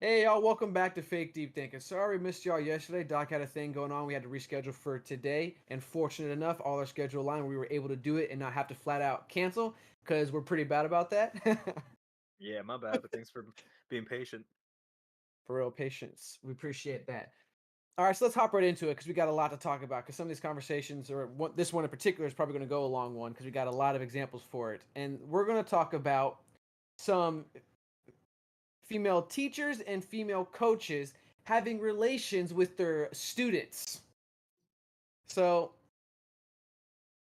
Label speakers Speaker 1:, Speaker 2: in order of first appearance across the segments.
Speaker 1: Hey y'all, welcome back to Fake Deep Thinking. Sorry we missed y'all yesterday. Doc had a thing going on. We had to reschedule for today. And fortunate enough, all our schedule aligned. We were able to do it and not have to flat out cancel because we're pretty bad about that.
Speaker 2: Yeah, my bad, but thanks for being patient.
Speaker 1: For real patience. We appreciate that. All right, so let's hop right into it because we got a lot to talk about. Because some of these conversations, this one in particular, is probably going to go a long one because we got a lot of examples for it. And we're going to talk about some female teachers and female coaches having relations with their students. So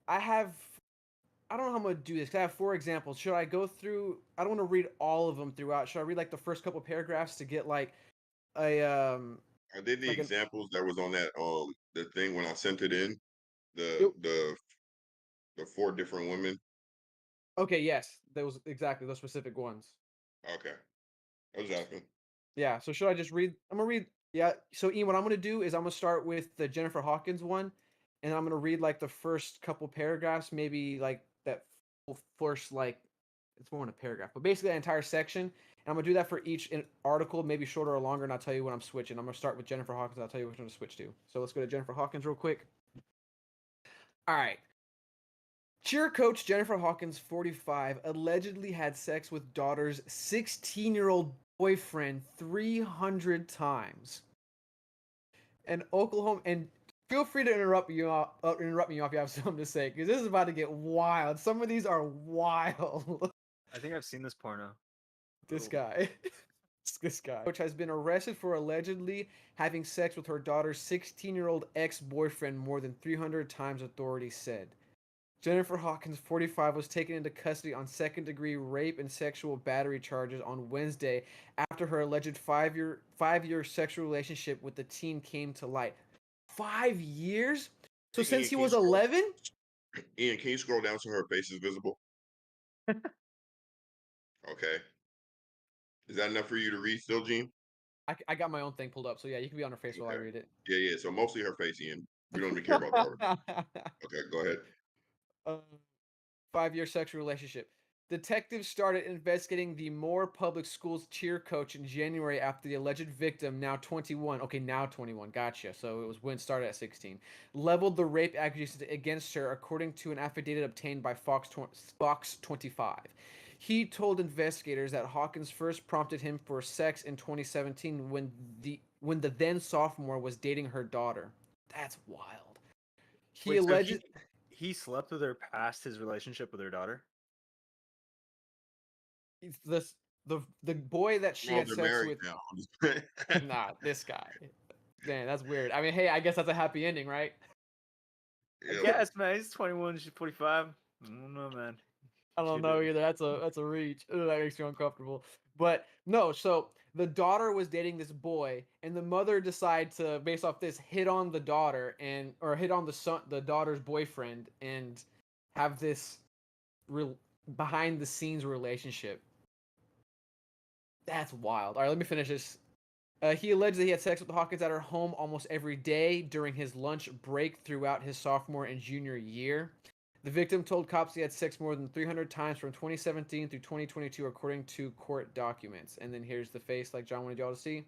Speaker 1: I have I don't know how I'm gonna do this. 'Cause I have four examples. Should I go through? I don't want to read all of them throughout. Should I read like the first couple paragraphs to get like a
Speaker 3: Are they the
Speaker 1: like an
Speaker 3: examples that was on that the thing when I sent it in? The
Speaker 1: it,
Speaker 3: the the four different women?
Speaker 1: okay, yes, those exactly those specific ones.
Speaker 3: Okay. I was asking.
Speaker 1: Yeah. So should I just read? I'm gonna read. Yeah. So Ian, what I'm gonna do is I'm gonna start with the Jennifer Hawkins one, and I'm gonna read like the first couple paragraphs, maybe like that first like it's more in a paragraph, but basically that entire section. And I'm gonna do that for each article, maybe shorter or longer, and I'll tell you when I'm switching. I'm gonna start with Jennifer Hawkins. I'll tell you which one to switch to. So let's go to Jennifer Hawkins real quick. All right. Cheer coach Jennifer Hawkins, 45, allegedly had sex with daughter's 16-year-old boyfriend 300 times. And Oklahoma, and feel free to interrupt me off if you have something to say, because this is about to get wild. Some of these are wild.
Speaker 2: I think I've seen this porno.
Speaker 1: This
Speaker 2: Little
Speaker 1: guy. This guy. Coach has been arrested for allegedly having sex with her daughter's 16-year-old ex-boyfriend more than 300 times, authorities said. Jennifer Hawkins, 45, was taken into custody on second-degree rape and sexual battery charges on Wednesday after her alleged five-year sexual relationship with the teen came to light. 5 years? So
Speaker 3: Hey,
Speaker 1: since
Speaker 3: Ian,
Speaker 1: he
Speaker 3: can you
Speaker 1: was
Speaker 3: scroll
Speaker 1: 11?
Speaker 3: Ian, can you scroll down so her face is visible? Okay. Is that enough for you to read still, Gene?
Speaker 1: I got my own thing pulled up, so yeah, you can be on her face while I
Speaker 3: Okay.
Speaker 1: read it.
Speaker 3: Yeah, yeah. So mostly her face, Ian. We don't even care about the article. Okay, go ahead.
Speaker 1: uh, 5 year sexual relationship. Detectives started investigating the Moore Public Schools cheer coach in January after the alleged victim, now 21, okay, now 21, gotcha. So it was when it started at 16, leveled the rape accusations against her, according to an affidavit obtained by Fox 25. He told investigators that Hawkins first prompted him for sex in 2017 when the then sophomore was dating her daughter. That's wild. He
Speaker 2: Wait, so
Speaker 1: alleged
Speaker 2: he slept with her past his relationship with her daughter?
Speaker 1: this the boy that she
Speaker 3: Well,
Speaker 1: had
Speaker 3: they're
Speaker 1: sex
Speaker 3: married
Speaker 1: with.
Speaker 3: now. I'm just playing.
Speaker 1: Nah, this guy. Man, that's weird. I mean, hey, I guess that's a happy ending, right?
Speaker 2: I
Speaker 3: Yeah.
Speaker 2: guess, man. He's 21, she's 45. I don't know, man.
Speaker 1: I don't
Speaker 2: She
Speaker 1: know
Speaker 2: did.
Speaker 1: either. That's a reach. Ugh, that makes me uncomfortable. But no, so the daughter was dating this boy, and the mother decided to, based off this, hit on the daughter and or hit on the daughter's boyfriend, and have this real behind the scenes relationship. That's wild. All right, let me finish this. He alleged that he had sex with Hawkins at her home almost every day during his lunch break throughout his sophomore and junior year. The victim told cops he had sex more than 300 times from 2017 through 2022, according to court documents. And then here's the face, like John wanted y'all to see.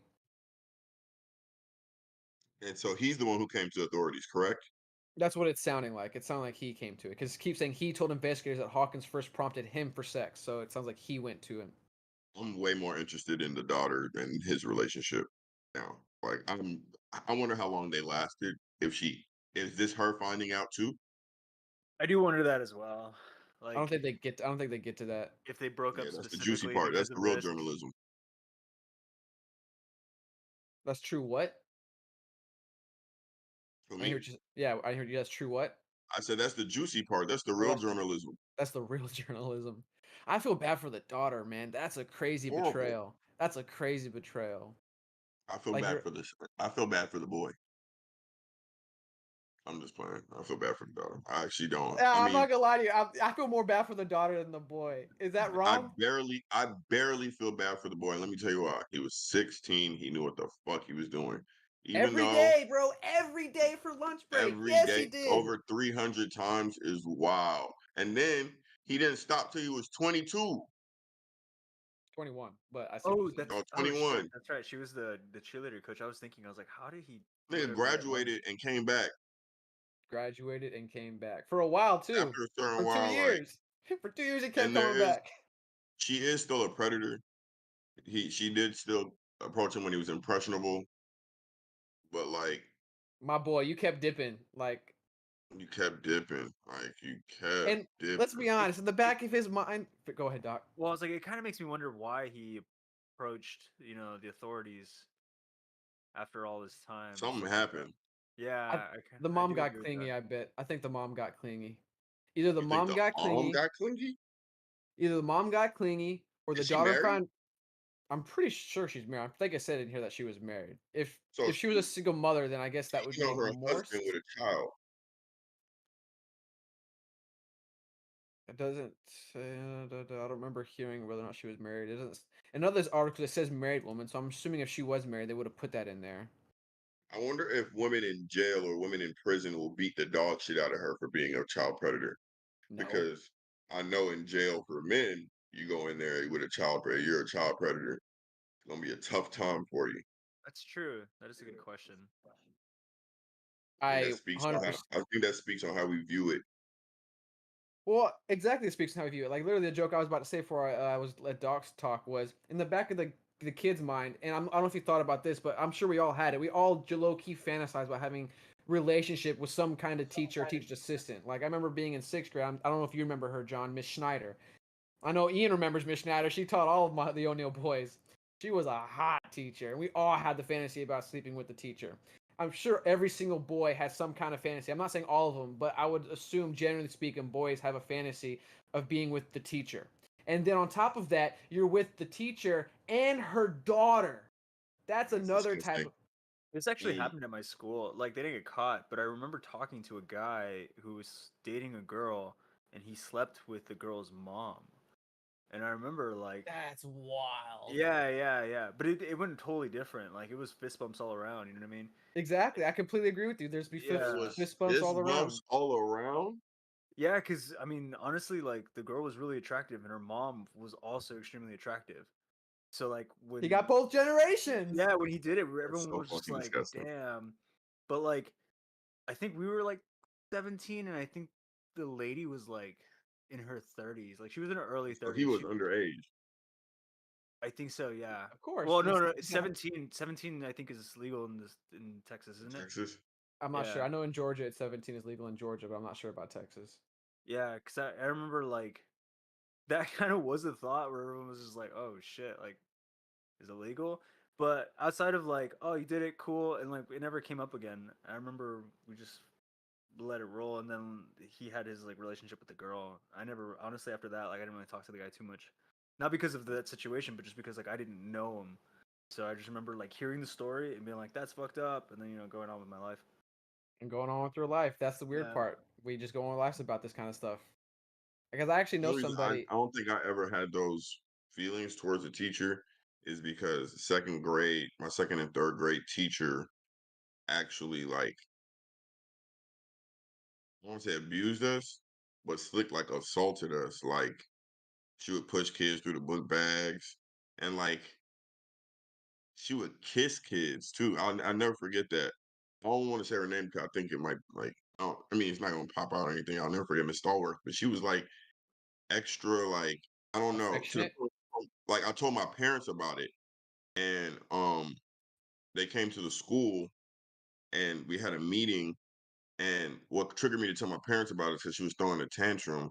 Speaker 3: And so he's the one who came to authorities, correct?
Speaker 1: That's what it's sounding like. It sounded like he came to it because it keeps saying he told investigators that Hawkins first prompted him for sex. So it sounds like he went to him.
Speaker 3: I'm way more interested in the daughter than his relationship now. Like I wonder how long they lasted. If she is this her finding out too?
Speaker 2: I do wonder that as well.
Speaker 1: I don't
Speaker 2: Like,
Speaker 1: think they get. I don't think they get to that.
Speaker 2: if they broke
Speaker 3: Yeah,
Speaker 2: up
Speaker 3: that's the juicy
Speaker 2: specifically
Speaker 3: part.
Speaker 2: because
Speaker 3: That's
Speaker 2: of
Speaker 3: the real
Speaker 2: this.
Speaker 3: journalism.
Speaker 1: That's true. What?
Speaker 3: For
Speaker 1: I hear
Speaker 3: me,
Speaker 1: what you. Yeah, I heard you. That's true. What?
Speaker 3: I said that's the juicy part. That's the
Speaker 1: Oh,
Speaker 3: real journalism.
Speaker 1: that's the real journalism. I feel bad for the daughter, man. That's a crazy
Speaker 3: Horrible.
Speaker 1: betrayal. That's a crazy betrayal.
Speaker 3: I feel
Speaker 1: Like
Speaker 3: bad
Speaker 1: you're.
Speaker 3: for this. I feel bad for the boy. I'm just playing. I feel bad for the daughter. I actually don't. I
Speaker 1: I'm
Speaker 3: mean,
Speaker 1: not gonna lie to you. I feel more bad for the daughter than the boy. Is that wrong?
Speaker 3: I barely feel bad for the boy. Let me tell you why. He was 16. He knew what the fuck he was doing. Even
Speaker 1: Every
Speaker 3: though
Speaker 1: day, bro. Every day for lunch break.
Speaker 3: every
Speaker 1: Yes, he
Speaker 3: day
Speaker 1: did.
Speaker 3: over 300 times is wild. And then he didn't stop till he was 22.
Speaker 1: 21, but I see what
Speaker 2: Oh,
Speaker 1: you're saying.
Speaker 2: that's
Speaker 3: Oh,
Speaker 2: oh shit,
Speaker 3: 21.
Speaker 2: that's right. She was the cheerleader coach. I was thinking, I was like, how did he get
Speaker 3: Nigga
Speaker 2: her that money?
Speaker 3: graduated and came back
Speaker 1: Graduated and came back for a while too.
Speaker 3: after a certain
Speaker 1: For 2
Speaker 3: while. Like,
Speaker 1: years. For 2 years, he kept
Speaker 3: and there
Speaker 1: coming
Speaker 3: is,
Speaker 1: back.
Speaker 3: she is still a predator. She did still approach him when he was impressionable, but like
Speaker 1: My boy, you kept dipping, like
Speaker 3: you kept dipping, like you kept
Speaker 1: and let's be
Speaker 3: dipping.
Speaker 2: It,
Speaker 1: honest, in the
Speaker 2: it,
Speaker 1: back of his mind go ahead, doc.
Speaker 2: well, I was like, it kind of makes me wonder why he approached, the authorities after all this time and
Speaker 3: Something
Speaker 2: stuff like that.
Speaker 3: happened.
Speaker 1: I
Speaker 2: Yeah,
Speaker 1: the
Speaker 2: I
Speaker 1: mom
Speaker 2: do
Speaker 1: got
Speaker 2: agree with that.
Speaker 1: clingy, I bet. I think the mom got clingy. Either the
Speaker 3: You think
Speaker 1: mom
Speaker 3: the
Speaker 1: got
Speaker 3: mom
Speaker 1: clingy
Speaker 3: got clingy?
Speaker 1: either the mom got clingy or the
Speaker 3: Is she
Speaker 1: daughter
Speaker 3: married?
Speaker 1: found I'm pretty sure she's married. I think I said in here that she was married.
Speaker 3: So
Speaker 1: If she was a single mother, then I guess that would
Speaker 3: cheating on
Speaker 1: make
Speaker 3: her
Speaker 1: more
Speaker 3: husband with a child.
Speaker 1: it doesn't say, I don't remember hearing whether or not she was married. It doesn't. In other articles, it says married woman, so I'm assuming if she was married, they would have put that in there.
Speaker 3: I wonder if women in jail or women in prison will beat the dog shit out of her for being a child predator.
Speaker 1: No,
Speaker 3: Because I know in jail for men, you go in there with a child predator, you're a child predator. It's gonna be a tough time for you.
Speaker 2: That's true. That is a good question.
Speaker 3: I think that
Speaker 1: I
Speaker 3: speaks on how
Speaker 1: 100%.
Speaker 3: I think that speaks on how we view it.
Speaker 1: Well, exactly. It speaks to how we view it. Like literally, the joke I was about to say before I was let Doc's talk was in the back of the kid's mind, and I don't know if you thought about this, but I'm sure we all had it. We all low key fantasize about having relationship with some kind of teacher or teacher assistant. Like I remember being in sixth grade. I don't know if you remember her, John, Miss Schneider. I know Ian remembers Miss Schneider. She taught all of the O'Neill boys. She was a hot teacher, and we all had the fantasy about sleeping with the teacher. I'm sure every single boy has some kind of fantasy. I'm not saying all of them, but I would assume, generally speaking, boys have a fantasy of being with the teacher. And then on top of that, you're with the teacher and her daughter. That's
Speaker 3: It's
Speaker 1: another type
Speaker 3: disgusting.
Speaker 1: of.
Speaker 2: This actually
Speaker 3: Mm.
Speaker 2: happened at my school. Like, they didn't get caught, but I remember talking to a guy who was dating a girl, and he slept with the girl's mom. And I remember, like,
Speaker 1: That's wild.
Speaker 2: yeah. But it went totally different. Like, it was fist bumps all around. You know what I mean?
Speaker 1: Exactly. I completely agree with you. There's be
Speaker 3: It
Speaker 2: Yeah.
Speaker 3: was
Speaker 1: fist bumps
Speaker 3: fist
Speaker 1: all around.
Speaker 3: bumps all around.
Speaker 2: Yeah, because, I mean, honestly, like, the girl was really attractive, and her mom was also extremely attractive. So, like,
Speaker 1: He got both generations.
Speaker 2: when he did it,
Speaker 3: That's
Speaker 2: everyone
Speaker 3: so
Speaker 2: was just
Speaker 3: fucking
Speaker 2: like,
Speaker 3: disgusting.
Speaker 2: damn. But, like, I think we were like 17, and I think the lady was like in her 30s. Like she was in her early
Speaker 3: So he
Speaker 2: 30s.
Speaker 3: was underage.
Speaker 2: I think so, yeah.
Speaker 1: Of course.
Speaker 2: Well, no,
Speaker 1: This,
Speaker 2: no, 17 I think is legal in Texas, isn't it?
Speaker 3: Texas.
Speaker 1: I'm not sure.
Speaker 2: Yeah.
Speaker 1: I know in Georgia it's 17 is legal in Georgia, but I'm not sure about Texas.
Speaker 2: Yeah, cuz I remember like that kind of was a thought where everyone was just like, "Oh shit, like is it legal?" But outside of like, "Oh, you did it, cool," and like it never came up again. I remember we just let it roll, and then he had his like relationship with the girl. I never honestly after that like I didn't really talk to the guy too much, not because of that situation, but just because like I didn't know him. So I just remember like hearing the story and being like, "That's fucked up," and then going on with my life.
Speaker 1: And going on with your life. That's the weird
Speaker 2: Yeah.
Speaker 1: part. We just go on with lives about this kind of stuff. Because I actually
Speaker 3: The
Speaker 1: know
Speaker 3: only reason
Speaker 1: somebody.
Speaker 3: I don't think I ever had those feelings towards a teacher is because second grade, my second and third grade teacher actually like I won't say abused us, but slick like assaulted us. Like she would push kids through the book bags and like she would kiss kids too. I'll never forget that. I don't want to say her name because I think it might like I mean it's not gonna pop out or anything. I'll never forget Miss Stallworth, but she was like extra like I don't know to the
Speaker 1: Affectionate.
Speaker 3: point like I told my parents about it and they came to the school and we had a meeting and what triggered me to tell my parents about it is because she was throwing a tantrum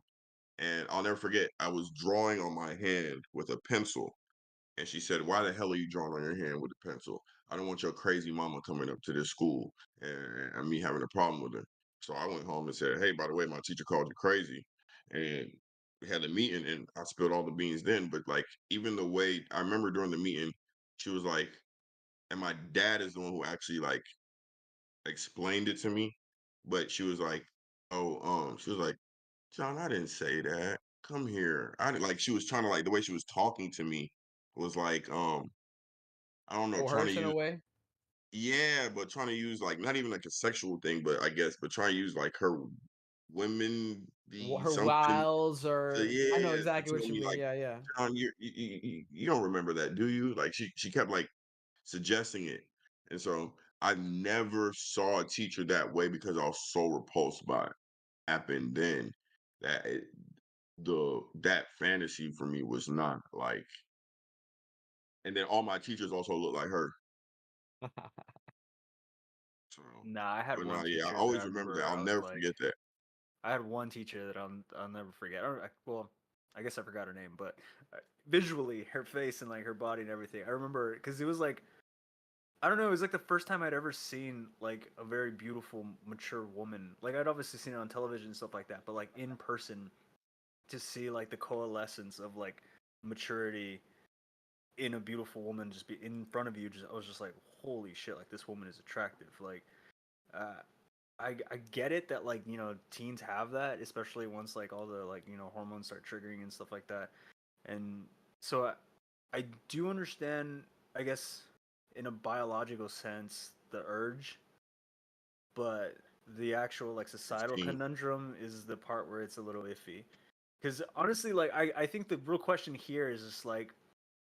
Speaker 3: and I'll never forget I was drawing on my hand with a pencil and she said, "Why the hell are you drawing on your hand with a pencil? I don't want your crazy mama coming up to this school and me having a problem with her." So I went home and said, "Hey, by the way, my teacher called you crazy." And we had a meeting and I spilled all the beans then. But like even the way I remember during the meeting, she was like, and my dad is the one who actually like explained it to me. But she was like, "Oh, she was like, John, I didn't say that. Come here." I didn't like she was trying to like the way she was talking to me was like I don't know, trying to
Speaker 1: Coerce in a
Speaker 3: use
Speaker 1: way.
Speaker 3: yeah, but trying to use like not even like a sexual thing, but I guess but trying to use like her women the
Speaker 1: Her
Speaker 3: something.
Speaker 1: wiles,
Speaker 3: So
Speaker 1: or I know
Speaker 3: yeah, she
Speaker 1: exactly what
Speaker 3: told
Speaker 1: you
Speaker 3: me
Speaker 1: mean.
Speaker 3: like,
Speaker 1: Yeah, yeah.
Speaker 3: John, you don't remember that, do you? Like she kept like suggesting it, and so I never saw a teacher that way because I was so repulsed by it. Happened then that that fantasy for me was not like, and then all my teachers also look like her. So,
Speaker 2: Nah, I had
Speaker 3: but
Speaker 2: one
Speaker 3: no, yeah, I
Speaker 2: teacher that I
Speaker 3: always remember that.
Speaker 2: remember.
Speaker 3: I'll
Speaker 2: I was
Speaker 3: never
Speaker 2: like,
Speaker 3: forget that.
Speaker 2: I had one teacher that I'll never forget. Well, I guess I forgot her name, but visually, her face and like her body and everything, I remember because it was like I don't know. It was like the first time I'd ever seen like a very beautiful, mature woman. Like I'd obviously seen it on television and stuff like that, but like in person, to see like the coalescence of like maturity in a beautiful woman just be in front of you. Just I was just like, holy shit! Like this woman is attractive. Like, uh, I get it that like teens have that, especially once like all the like hormones start triggering and stuff like that, and so I do understand, I guess, in a biological sense, the urge, but the actual like societal
Speaker 3: 16.
Speaker 2: conundrum is the part where it's a little iffy. Because honestly, like I think the real question here is just like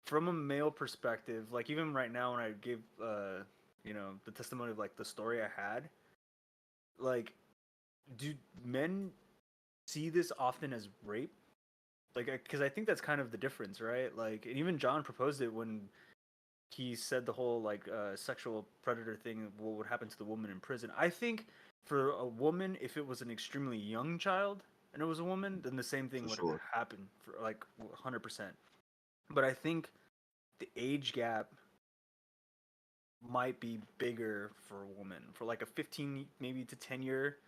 Speaker 2: from a male perspective, like even right now when I give the testimony of like the story I had, like do men see this often as rape? Like, because I think that's kind of the difference, right? Like, and even John proposed it when he said the whole like sexual predator thing. What would happen to the woman in prison? I think for a woman, if it was an extremely young child and it was a woman, then the same thing
Speaker 3: For
Speaker 2: would
Speaker 3: sure.
Speaker 2: happen for like 100%. But I think the age gap might be bigger for a woman. For like a 15 maybe to 10 year,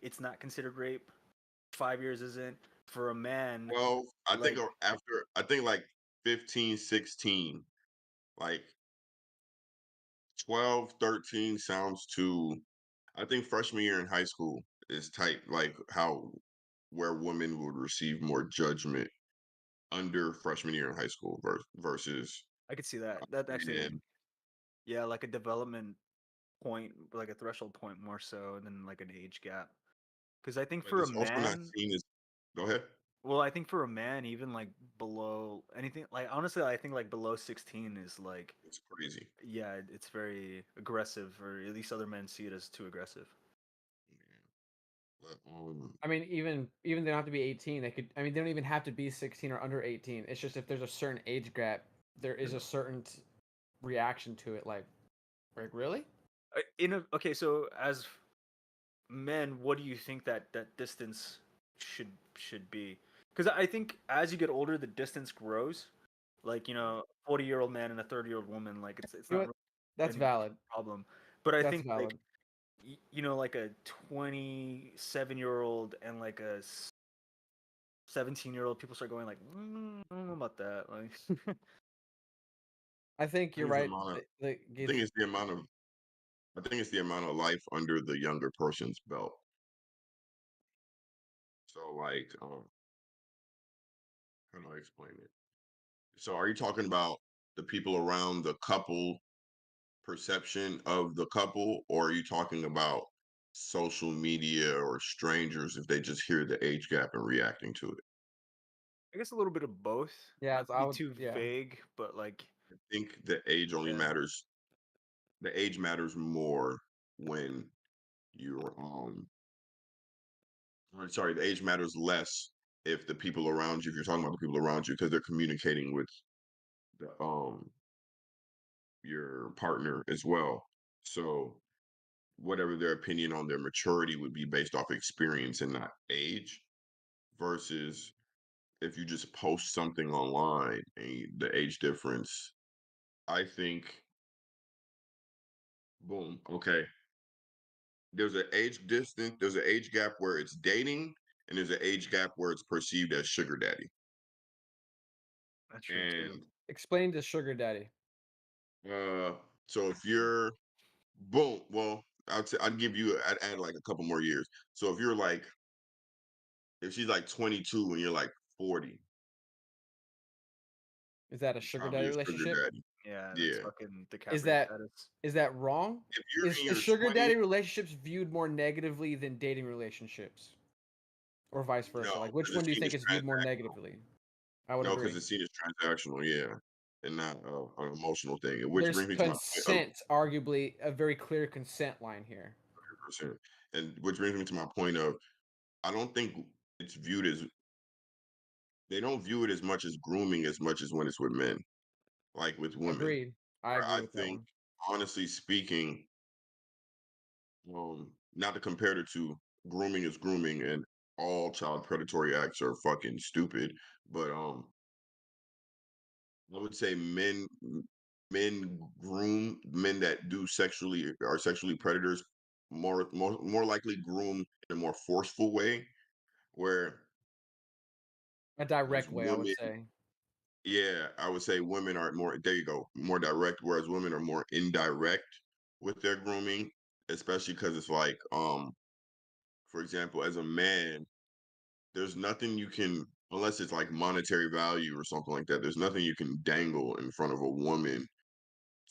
Speaker 2: it's not considered rape. 5 years isn't. For a man,
Speaker 3: Well, I think
Speaker 2: like
Speaker 3: after, I think like 15, 16, like 12, 13 sounds too. I think freshman year in high school is tight, like how where women would receive more judgment under freshman year in high school versus
Speaker 2: I could see that. That actually,
Speaker 3: men.
Speaker 2: yeah, like a development point, like a threshold point more so than like an age gap. Because I think
Speaker 3: But
Speaker 2: for a
Speaker 3: it's also not
Speaker 2: man,
Speaker 3: seen as. Go ahead.
Speaker 2: well, I think for a man, even like below anything, like honestly, I think like below 16 is like,
Speaker 3: It's crazy.
Speaker 2: yeah, it's very aggressive, or at least other men see it as too aggressive.
Speaker 3: Yeah. But
Speaker 1: I mean, even they don't have to be 18. They could. I mean, they don't even have to be 16 or under 18. It's just if there's a certain age gap, there is a certain reaction to it. Like really?
Speaker 2: Okay, so as men, what do you think that distance should be? Because I think as you get older, the distance grows. Like 40-year-old man and a 30-year-old woman, like it's
Speaker 1: You know
Speaker 2: not
Speaker 1: what?
Speaker 2: really
Speaker 1: That's
Speaker 2: any much
Speaker 1: valid.
Speaker 2: problem. But I
Speaker 1: That's
Speaker 2: think like
Speaker 1: valid.
Speaker 2: like a 27-year-old and like a 17-year-old, people start going like, I don't know about that. Like,
Speaker 1: I think
Speaker 3: I
Speaker 1: you're
Speaker 3: think it's the
Speaker 1: right.
Speaker 3: amount of.
Speaker 1: The,
Speaker 3: I think it's the amount of. I think it's the amount of life under the younger person's belt. So like, how do I explain it? So are you talking about the people around the couple perception of the couple, or are you talking about social media or strangers if they just hear the age gap and reacting to it?
Speaker 2: I guess a little bit of both.
Speaker 1: yeah,
Speaker 2: Not
Speaker 1: it's,
Speaker 2: to
Speaker 1: I
Speaker 2: be
Speaker 1: would.
Speaker 2: too
Speaker 1: Yeah.
Speaker 2: vague, but like,
Speaker 3: I think the age only
Speaker 2: yeah.
Speaker 3: matters. The age matters more when you're or sorry, the age matters less if the people around you, if you're talking about the people around you, because they're communicating with the your partner as well. So whatever their opinion on their maturity would be based off experience and not age, versus if you just post something online and the age difference, I think, boom, okay. There's an age gap where it's dating, and there's an age gap where it's perceived as sugar daddy.
Speaker 2: That's true too.
Speaker 3: And
Speaker 1: Explain to sugar daddy.
Speaker 3: uh so if you're boom, well, I'd give you, I'd add like a couple more years. So if you're like, if she's like 22 and you're like 40,
Speaker 1: Is that a
Speaker 3: it's
Speaker 1: sugar
Speaker 3: probably
Speaker 1: daddy
Speaker 3: a sugar
Speaker 1: relationship?
Speaker 3: daddy.
Speaker 2: Yeah, that's
Speaker 3: Yeah.
Speaker 2: fucking
Speaker 1: Is
Speaker 2: DiCaprio
Speaker 1: that
Speaker 2: status.
Speaker 1: is that wrong?
Speaker 3: If you're in
Speaker 1: Is
Speaker 3: your
Speaker 1: sugar
Speaker 3: 20s,
Speaker 1: daddy relationships viewed more negatively than dating relationships? or vice
Speaker 3: No,
Speaker 1: versa? Like, which
Speaker 3: because
Speaker 1: one do
Speaker 3: it's
Speaker 1: you
Speaker 3: seen
Speaker 1: think
Speaker 3: as
Speaker 1: is viewed more
Speaker 3: transactional.
Speaker 1: negatively? I would
Speaker 3: No, because
Speaker 1: agree.
Speaker 3: it's seen as transactional, yeah, and not an emotional thing. Which
Speaker 1: There's
Speaker 3: brings me to my point of
Speaker 1: consent, arguably a very clear consent line here.
Speaker 3: 100%. And which brings me to my point of I don't think it's viewed as they don't view it as much as grooming as much as when it's with men, like with women.
Speaker 1: Agreed. I
Speaker 3: Where
Speaker 1: agree
Speaker 3: I
Speaker 1: with that
Speaker 3: think,
Speaker 1: one.
Speaker 3: honestly speaking, not to compare the two, grooming is grooming, and all child predatory acts are fucking stupid. But I would say men groom men that do sexually are sexually predators more likely groom in a more forceful way, where
Speaker 1: A
Speaker 3: whereas
Speaker 1: direct way, I would
Speaker 3: women,
Speaker 1: say.
Speaker 3: yeah, I would say women are more, there you go, more direct, whereas women are more indirect with their grooming, especially because it's like, for example, as a man, there's nothing you can, unless it's like monetary value or something like that, there's nothing you can dangle in front of a woman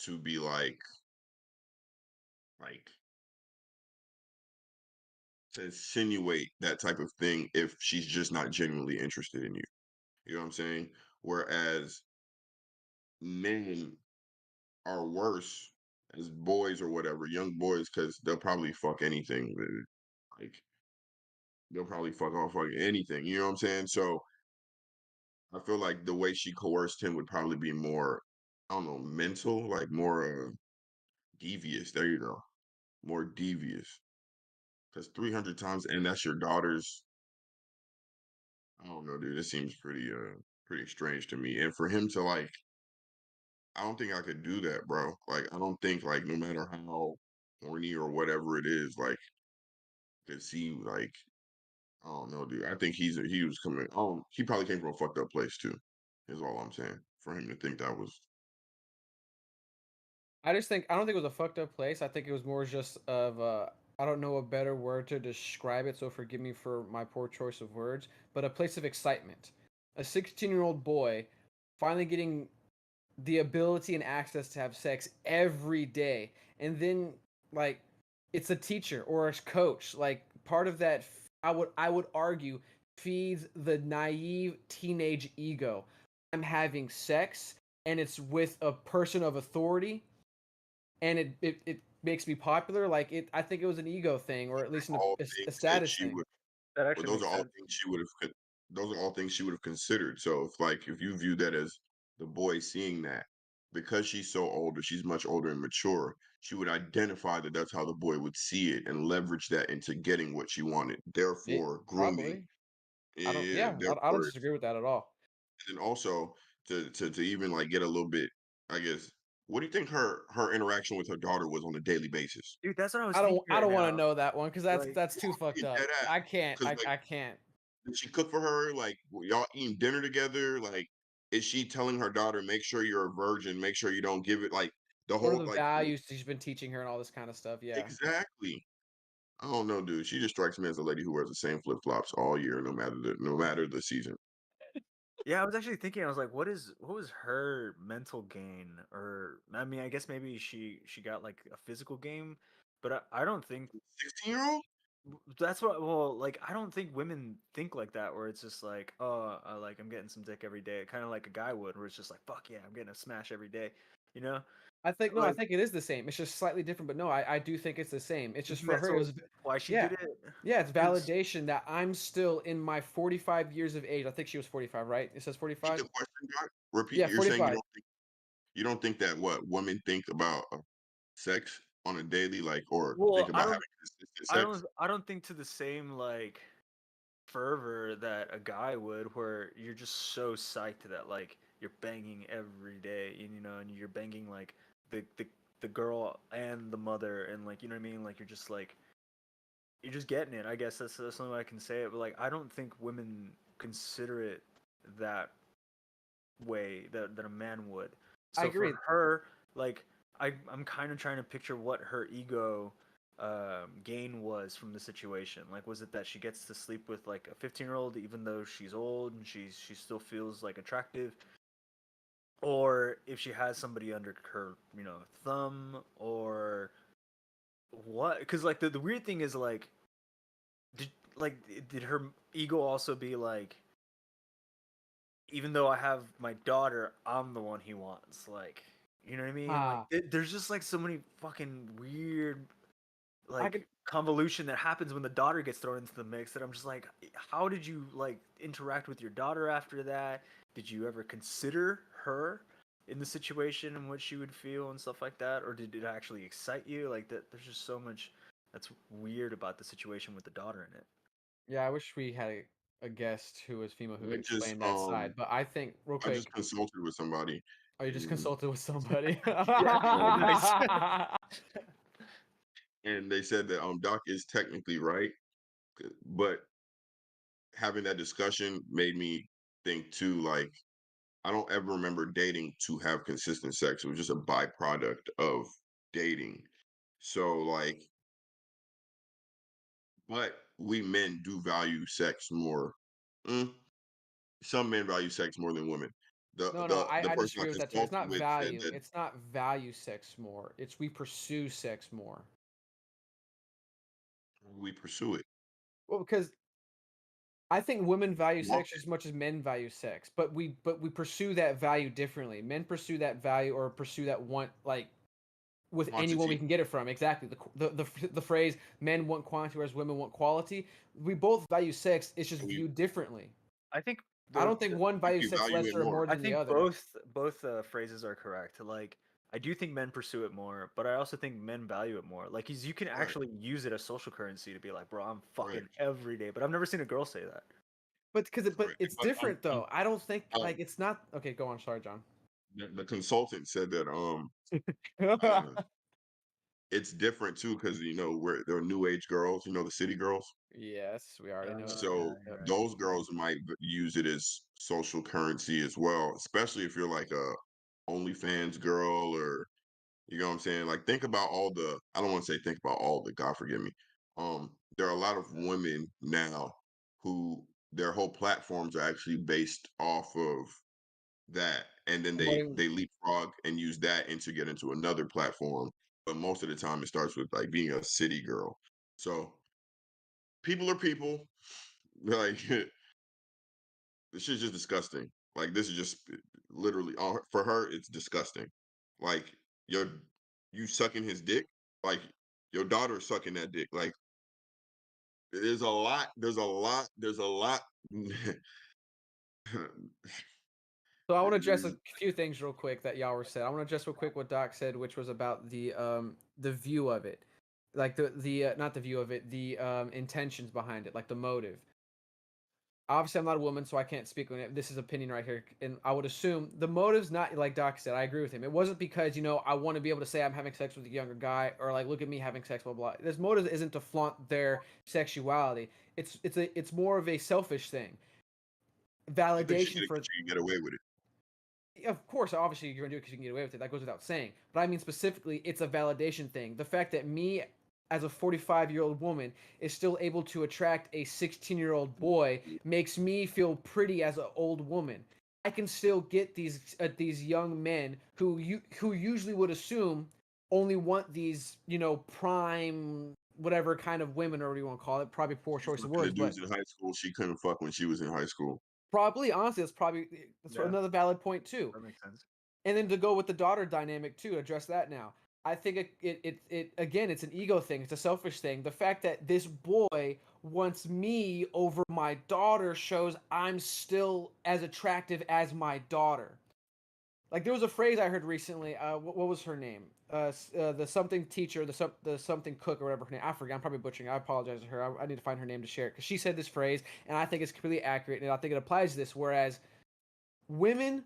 Speaker 3: to be like to insinuate that type of thing if she's just not genuinely interested in you. You know what I'm saying? Whereas men are worse as boys or whatever, young boys, because they'll probably fuck anything. Like they'll probably fuck off like anything. You know what I'm saying? So I feel like the way she coerced him would probably be more, I don't know, mental, like more devious. There you go, more devious. Because 300 times, and that's your daughter's. I don't know, dude. This seems pretty strange to me. And for him to like, I don't think I could do that, bro. Like, I don't think like no matter how horny or whatever it is, like, could see like I don't know, dude. I think he was coming. He probably came from a fucked up place too. Is all I'm saying. For him to think that was
Speaker 1: I just think I don't think it was a fucked up place. I think it was more just of I don't know a better word to describe it, so forgive me for my poor choice of words, but a place of excitement. A 16-year-old boy finally getting the ability and access to have sex every day, and then like it's a teacher or a coach, like part of that I would argue feeds the naive teenage ego. I'm having sex and it's with a person of authority, and it makes me popular. Like it I think it was an ego thing, or at least
Speaker 3: all
Speaker 1: a
Speaker 3: things that
Speaker 1: status
Speaker 3: she
Speaker 1: thing.
Speaker 3: would.
Speaker 2: That
Speaker 3: Well,
Speaker 2: actually
Speaker 3: those are
Speaker 2: makes
Speaker 3: all
Speaker 2: sense.
Speaker 3: things she would have. Those are all things she would have considered. So if you view that as the boy seeing that, because she's so older, she's much older and mature. She would identify that that's how the boy would see it and leverage that into getting what she wanted.
Speaker 1: It
Speaker 3: Therefore, grooming.
Speaker 1: probably. I don't
Speaker 3: Yeah.
Speaker 1: Yeah, I don't
Speaker 3: Therefore,
Speaker 1: disagree with that at all.
Speaker 3: and also to even like get a little bit, I guess. What do you think her interaction with her daughter was on a daily basis?
Speaker 2: Dude, that's what I was
Speaker 1: I don't
Speaker 2: thinking
Speaker 1: I
Speaker 2: right
Speaker 1: don't want to
Speaker 2: now.
Speaker 1: know that one, because
Speaker 2: Like,
Speaker 1: that's too fucked
Speaker 3: Dead
Speaker 1: up.
Speaker 3: ass.
Speaker 1: I can't.
Speaker 3: Because like,
Speaker 1: I can't.
Speaker 3: did she cook for her? Like, were y'all eating dinner together? Like, is she telling her daughter, make sure you're a virgin, make sure you don't give it like the
Speaker 1: What are
Speaker 3: whole
Speaker 1: the
Speaker 3: like
Speaker 1: values she's been teaching her and all this kind of stuff? Yeah.
Speaker 3: exactly. I don't know, dude. She just strikes me as a lady who wears the same flip flops all year, no matter the season.
Speaker 2: yeah, I was actually thinking. I was like, what was her mental gain? Or I mean, I guess maybe she got like a physical gain, but I don't think
Speaker 3: 16-year-old?
Speaker 2: that's what. Well, like I don't think women think like that. Where it's just like, oh, like I'm getting some dick every day, kind of like a guy would, where it's just like, fuck yeah, I'm getting a smash every day, you know?
Speaker 1: I think no, I
Speaker 2: Like
Speaker 1: think it is the same. It's just slightly different, but no, I do think it's the same. It's
Speaker 2: you
Speaker 1: just
Speaker 2: think
Speaker 1: for
Speaker 2: that's
Speaker 1: her. It was
Speaker 2: why she
Speaker 1: yeah,
Speaker 2: did it?
Speaker 1: yeah. It's
Speaker 2: 'Cause-
Speaker 1: validation that I'm still in my 45 years of age. I think she was 45, right? It says
Speaker 3: Repeat
Speaker 1: 45.
Speaker 3: the question, Doc. Repeat.
Speaker 1: Yeah,
Speaker 3: You're saying
Speaker 1: 45.
Speaker 3: you don't think that what women think about sex on a daily, like, or think
Speaker 2: well,
Speaker 3: about having consistent sex?
Speaker 2: I don't think to the same like fervor that a guy would, where you're just so psyched that like you're banging every day, and you know, and you're banging like the the the girl and the mother, and like you know what I mean, like you're just getting it. I guess that's the only way I can say it. But like I don't think women consider it that way that a man would.
Speaker 1: I
Speaker 2: So for
Speaker 1: agree.
Speaker 2: her, like I'm kind of trying to picture what her ego gain was from the situation. Like, was it that she gets to sleep with like a 15-year-old even though she's old and she still feels like attractive, or if she has somebody under her thumb, or what? Because like the weird thing is like. like did her ego also be like, even though I have my daughter, I'm the one he wants, like, you know what I mean? Like there's just like so many fucking weird
Speaker 1: I could
Speaker 2: like convolution that happens when the daughter gets thrown into the mix that I'm just like, how did you like interact with your daughter after that? Did you ever consider her in the situation in which she would feel and stuff like that, or did it actually excite you? Like that, there's just so much that's weird about the situation with the daughter in it.
Speaker 1: Yeah, I wish we had a guest who was female who
Speaker 3: I
Speaker 1: could
Speaker 3: just
Speaker 1: explain that side. But I think real
Speaker 3: I just
Speaker 1: quick,
Speaker 3: consulted with somebody,
Speaker 1: oh, you just
Speaker 3: and
Speaker 1: consulted with somebody.
Speaker 2: Yeah,
Speaker 3: um
Speaker 2: nice.
Speaker 3: and they said that Doc is technically right, but having that discussion made me think too, like, I don't ever remember dating to have consistent sex. It was just a byproduct of dating. So like, but we men do value sex more. Mm, some men value sex more than women. The
Speaker 1: No, no,
Speaker 3: the
Speaker 1: I,
Speaker 3: the
Speaker 1: I
Speaker 3: person I
Speaker 1: disagree with that too. It's
Speaker 3: consulted
Speaker 1: not
Speaker 3: with said
Speaker 1: value.
Speaker 3: that
Speaker 1: It's not value sex more. It's we pursue sex more.
Speaker 3: we pursue it.
Speaker 1: Well, because I think women value
Speaker 3: Want
Speaker 1: sex as much as men value sex, but we pursue that value differently. Men pursue that value or pursue that want like with anyone we
Speaker 3: quantity.
Speaker 1: can get it from. Exactly. The phrase men want quantity whereas women want quality. We both value sex. It's just
Speaker 3: And we
Speaker 1: viewed differently.
Speaker 2: I think
Speaker 1: I
Speaker 2: the,
Speaker 1: don't think
Speaker 2: the
Speaker 1: one
Speaker 3: I think we
Speaker 1: values sex
Speaker 3: value
Speaker 1: less
Speaker 3: it
Speaker 1: or
Speaker 3: more.
Speaker 1: more
Speaker 2: I
Speaker 1: than the
Speaker 2: think
Speaker 1: other.
Speaker 2: both phrases are correct. Like I do think men pursue it more, but I also think men value it more. Like you can
Speaker 3: Right,
Speaker 2: actually use it as social currency to be like, bro, I'm
Speaker 3: right,
Speaker 2: fucking every day. But I've never seen a girl say that.
Speaker 1: But
Speaker 3: right.
Speaker 1: it's
Speaker 3: But
Speaker 1: different though. I don't think
Speaker 3: um,
Speaker 1: like it's not okay. Go on. Sorry, John.
Speaker 3: the consultant said that uh, it's different too because where there are new age girls, the city girls.
Speaker 1: Yes, we already know that.
Speaker 3: So
Speaker 2: Yeah, you're right.
Speaker 3: those girls might use it as social currency as well, especially if you're like a OnlyFans girl or you know what I'm saying? Like think about all the I don't want to say think about all the, God forgive me. There are a lot of women now who their whole platforms are actually based off of that and then they
Speaker 1: Promoting.
Speaker 3: they leapfrog and use that and to get into another platform. But most of the time it starts with like being a city girl. So people are people. Like this shit's just disgusting. Like this is just literally for her. It's disgusting. Like your you sucking his dick. Like your daughter sucking that dick. Like there's a lot. There's a lot. There's a lot.
Speaker 1: So I want to address a
Speaker 3: There's
Speaker 1: few things real quick that y'all were said. I want to address real quick what Doc said, which was about the view of it, like the not the view of it, the intentions behind it, like the motive. Obviously, I'm not a woman, so I can't speak on it. This is opinion right here, and I would assume the motive's not like Doc said. I agree with him. It wasn't because I want to be able to say I'm having sex with a younger guy or like look at me having sex, blah blah. This motive isn't to flaunt their sexuality. It's more of a selfish thing,
Speaker 3: I think she
Speaker 1: validation
Speaker 3: did it
Speaker 1: for.
Speaker 3: 'cause she can get away with it.
Speaker 1: Of course, obviously you're gonna do it because you can get away with it. That goes without saying. But I mean specifically, it's a validation thing. The fact that me, as a 45-year-old woman, is still able to attract a 16-year-old boy makes me feel pretty as an old woman. I can still get these young men who usually would assume only want these prime whatever kind of women or whatever you want to call it. Probably poor
Speaker 3: She's
Speaker 1: choice of
Speaker 3: looking
Speaker 1: words,
Speaker 3: at
Speaker 1: but
Speaker 3: dudes in high school she couldn't fuck when she was in high school.
Speaker 1: probably honestly that's
Speaker 2: Yeah,
Speaker 1: another valid point too.
Speaker 2: that makes sense.
Speaker 1: And then to go with the daughter dynamic too, address that now. I think it again, it's an ego thing. It's a selfish thing. The fact that this boy wants me over my daughter shows I'm still as attractive as my daughter. Like there was a phrase I heard recently. What was her name? The something teacher, the something cook or whatever her name. I forget. I'm probably butchering. I apologize to her. I need to find her name to share it because she said this phrase, and I think it's completely accurate, and I think it applies to this. Whereas women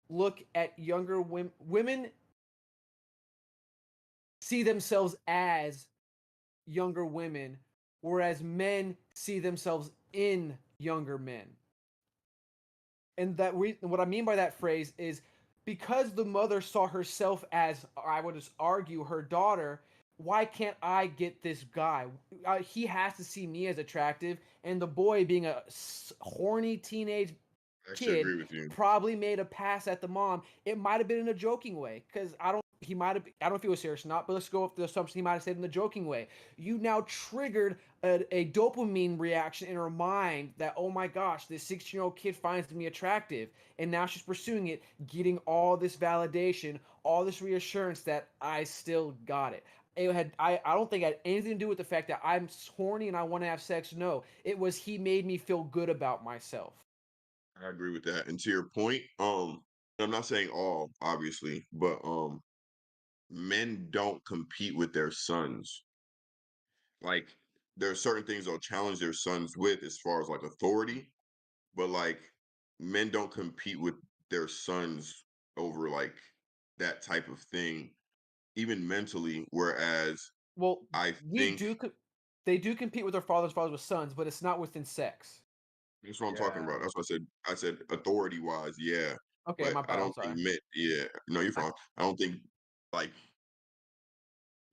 Speaker 1: look at younger women see themselves as younger women, whereas men see themselves in younger men. And what I mean by that phrase is because the mother saw herself as, I would just argue, her daughter. Why can't I get this guy? He has to see me as attractive, and the boy, being a horny teenage
Speaker 3: I actually
Speaker 1: kid,
Speaker 3: agree with you.
Speaker 1: probably made a pass at the mom. It might have been in a joking way because I don't he might have, I don't know if he was serious or not, but let's go with the assumption he might have said in the joking way. You now triggered a dopamine reaction in her mind that, oh my gosh, this 16-year-old kid finds me attractive. And now she's pursuing it, getting all this validation, all this reassurance that I still got it. I don't think it had anything to do with the fact that I'm horny and I want to have sex. No, it was he made me feel good about myself.
Speaker 3: I agree with that. And to your point, I'm not saying all, obviously, but men don't compete with their sons. Like there are certain things they'll challenge their sons with as far as like authority, but like men don't compete with their sons over like that type of thing, even mentally. Whereas
Speaker 1: Well,
Speaker 3: I
Speaker 1: we
Speaker 3: think
Speaker 1: do. They do compete with their fathers with sons, but it's not within sex.
Speaker 3: that's what I'm talking
Speaker 2: Yeah.
Speaker 3: about. That's what I said. I said authority wise, yeah.
Speaker 1: Okay,
Speaker 3: But
Speaker 1: my
Speaker 3: I
Speaker 1: bad. I'm
Speaker 3: don't think
Speaker 1: sorry.
Speaker 3: men, yeah, no, you're
Speaker 1: I,
Speaker 3: fine. I don't think like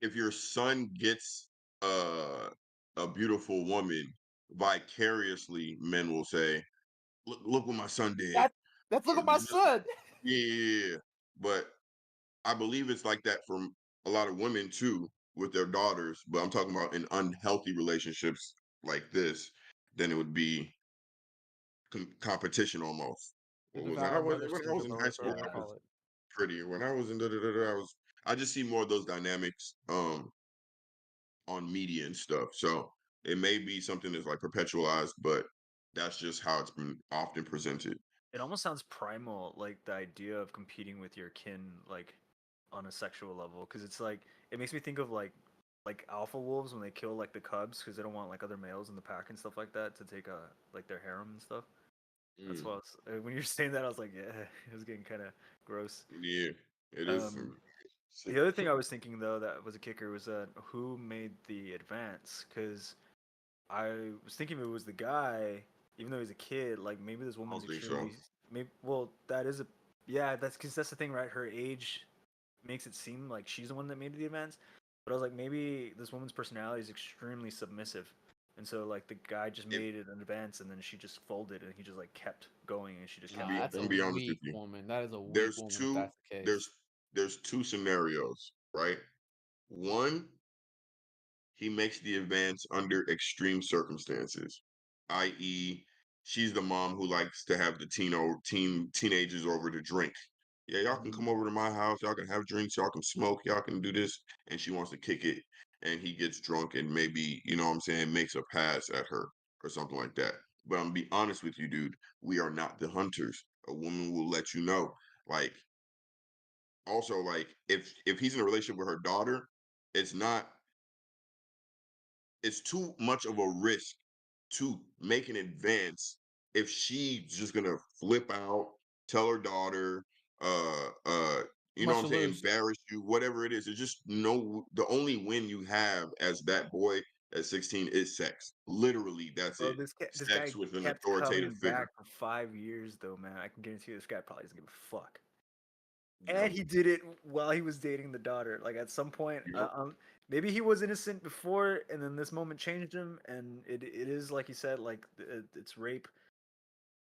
Speaker 3: if your son gets uh, a beautiful woman, vicariously, men will say, look what my son did."
Speaker 1: that that's look at my son.
Speaker 3: Yeah, yeah, yeah. But I believe it's like that from a lot of women too with their daughters. But I'm talking about in unhealthy relationships like this, then it would be competition almost.
Speaker 1: To
Speaker 3: What was it?
Speaker 1: devour mother's
Speaker 3: When I was
Speaker 1: children,
Speaker 3: in high
Speaker 2: Oh,
Speaker 3: school,
Speaker 1: whatever they
Speaker 3: I
Speaker 2: yeah.
Speaker 3: was
Speaker 1: call it.
Speaker 3: prettier. When I was in da da da da, I just see more of those dynamics on media and stuff. So it may be something that's like perpetualized, but that's just how it's been often presented.
Speaker 2: It almost sounds primal, like the idea of competing with your kin, like on a sexual level, because it's like it makes me think of like alpha wolves when they kill like the cubs because they don't want like other males in the pack and stuff like that to take like their harem and stuff. That's
Speaker 3: Mm,
Speaker 2: why when you were saying that, I was like, yeah, it was getting kind of gross.
Speaker 3: yeah, it is
Speaker 2: Um,
Speaker 3: some sick.
Speaker 2: the other thing I was thinking though that was a kicker was who made the advance? Because I was thinking if it was the guy, even though he's a kid, like maybe this
Speaker 3: I
Speaker 2: woman's
Speaker 3: don't think so.
Speaker 2: extremely maybe well that is a yeah, that's because that's the thing, right? Her age makes it seem like she's the one that made the advance. But I was like, maybe this woman's personality is extremely submissive. And so like the guy just
Speaker 3: If
Speaker 2: made it an advance and then she just folded and he just like kept going and she just
Speaker 3: I'm
Speaker 2: kept
Speaker 3: be,
Speaker 1: That's
Speaker 2: folding.
Speaker 1: a
Speaker 3: I'm be honest with
Speaker 1: weak
Speaker 3: you,
Speaker 1: woman. That is a weak
Speaker 3: there's
Speaker 1: woman if
Speaker 3: two
Speaker 1: that's the case.
Speaker 3: there's there's two scenarios, right? One, he makes the advance under extreme circumstances, i.e., she's the mom who likes to have the teenagers over to drink. Yeah, y'all can
Speaker 2: Mm-hmm.
Speaker 3: come over to my house. Y'all can have drinks. Y'all can smoke. Y'all can do this. And she wants to kick it. And he gets drunk and maybe, you know what I'm saying, makes a pass at her or something like that. But I'm gonna be honest with you, dude. We are not the hunters. A woman will let you know. Like, also, like, if he's in a relationship with her daughter, it's not it's too much of a risk to make an advance if she's just gonna flip out, tell her daughter,
Speaker 1: Too
Speaker 3: you know
Speaker 1: much
Speaker 3: what I'm
Speaker 1: to
Speaker 3: saying,
Speaker 1: lose.
Speaker 3: embarrass you, whatever it is. It's just no the only win you have as that boy at 16 is sex. Literally, that's
Speaker 2: Bro,
Speaker 3: it.
Speaker 2: this
Speaker 3: Sex
Speaker 2: guy
Speaker 3: with an
Speaker 2: kept
Speaker 3: authoritative
Speaker 2: coming
Speaker 3: figure.
Speaker 2: back for 5 years though, man. I can guarantee you this guy probably doesn't give a fuck.
Speaker 3: Yep.
Speaker 2: And he did it while he was dating the daughter. Like at some point,
Speaker 3: Yep.
Speaker 2: maybe he was innocent before, and then this moment changed him. And it is like you said, like it's rape.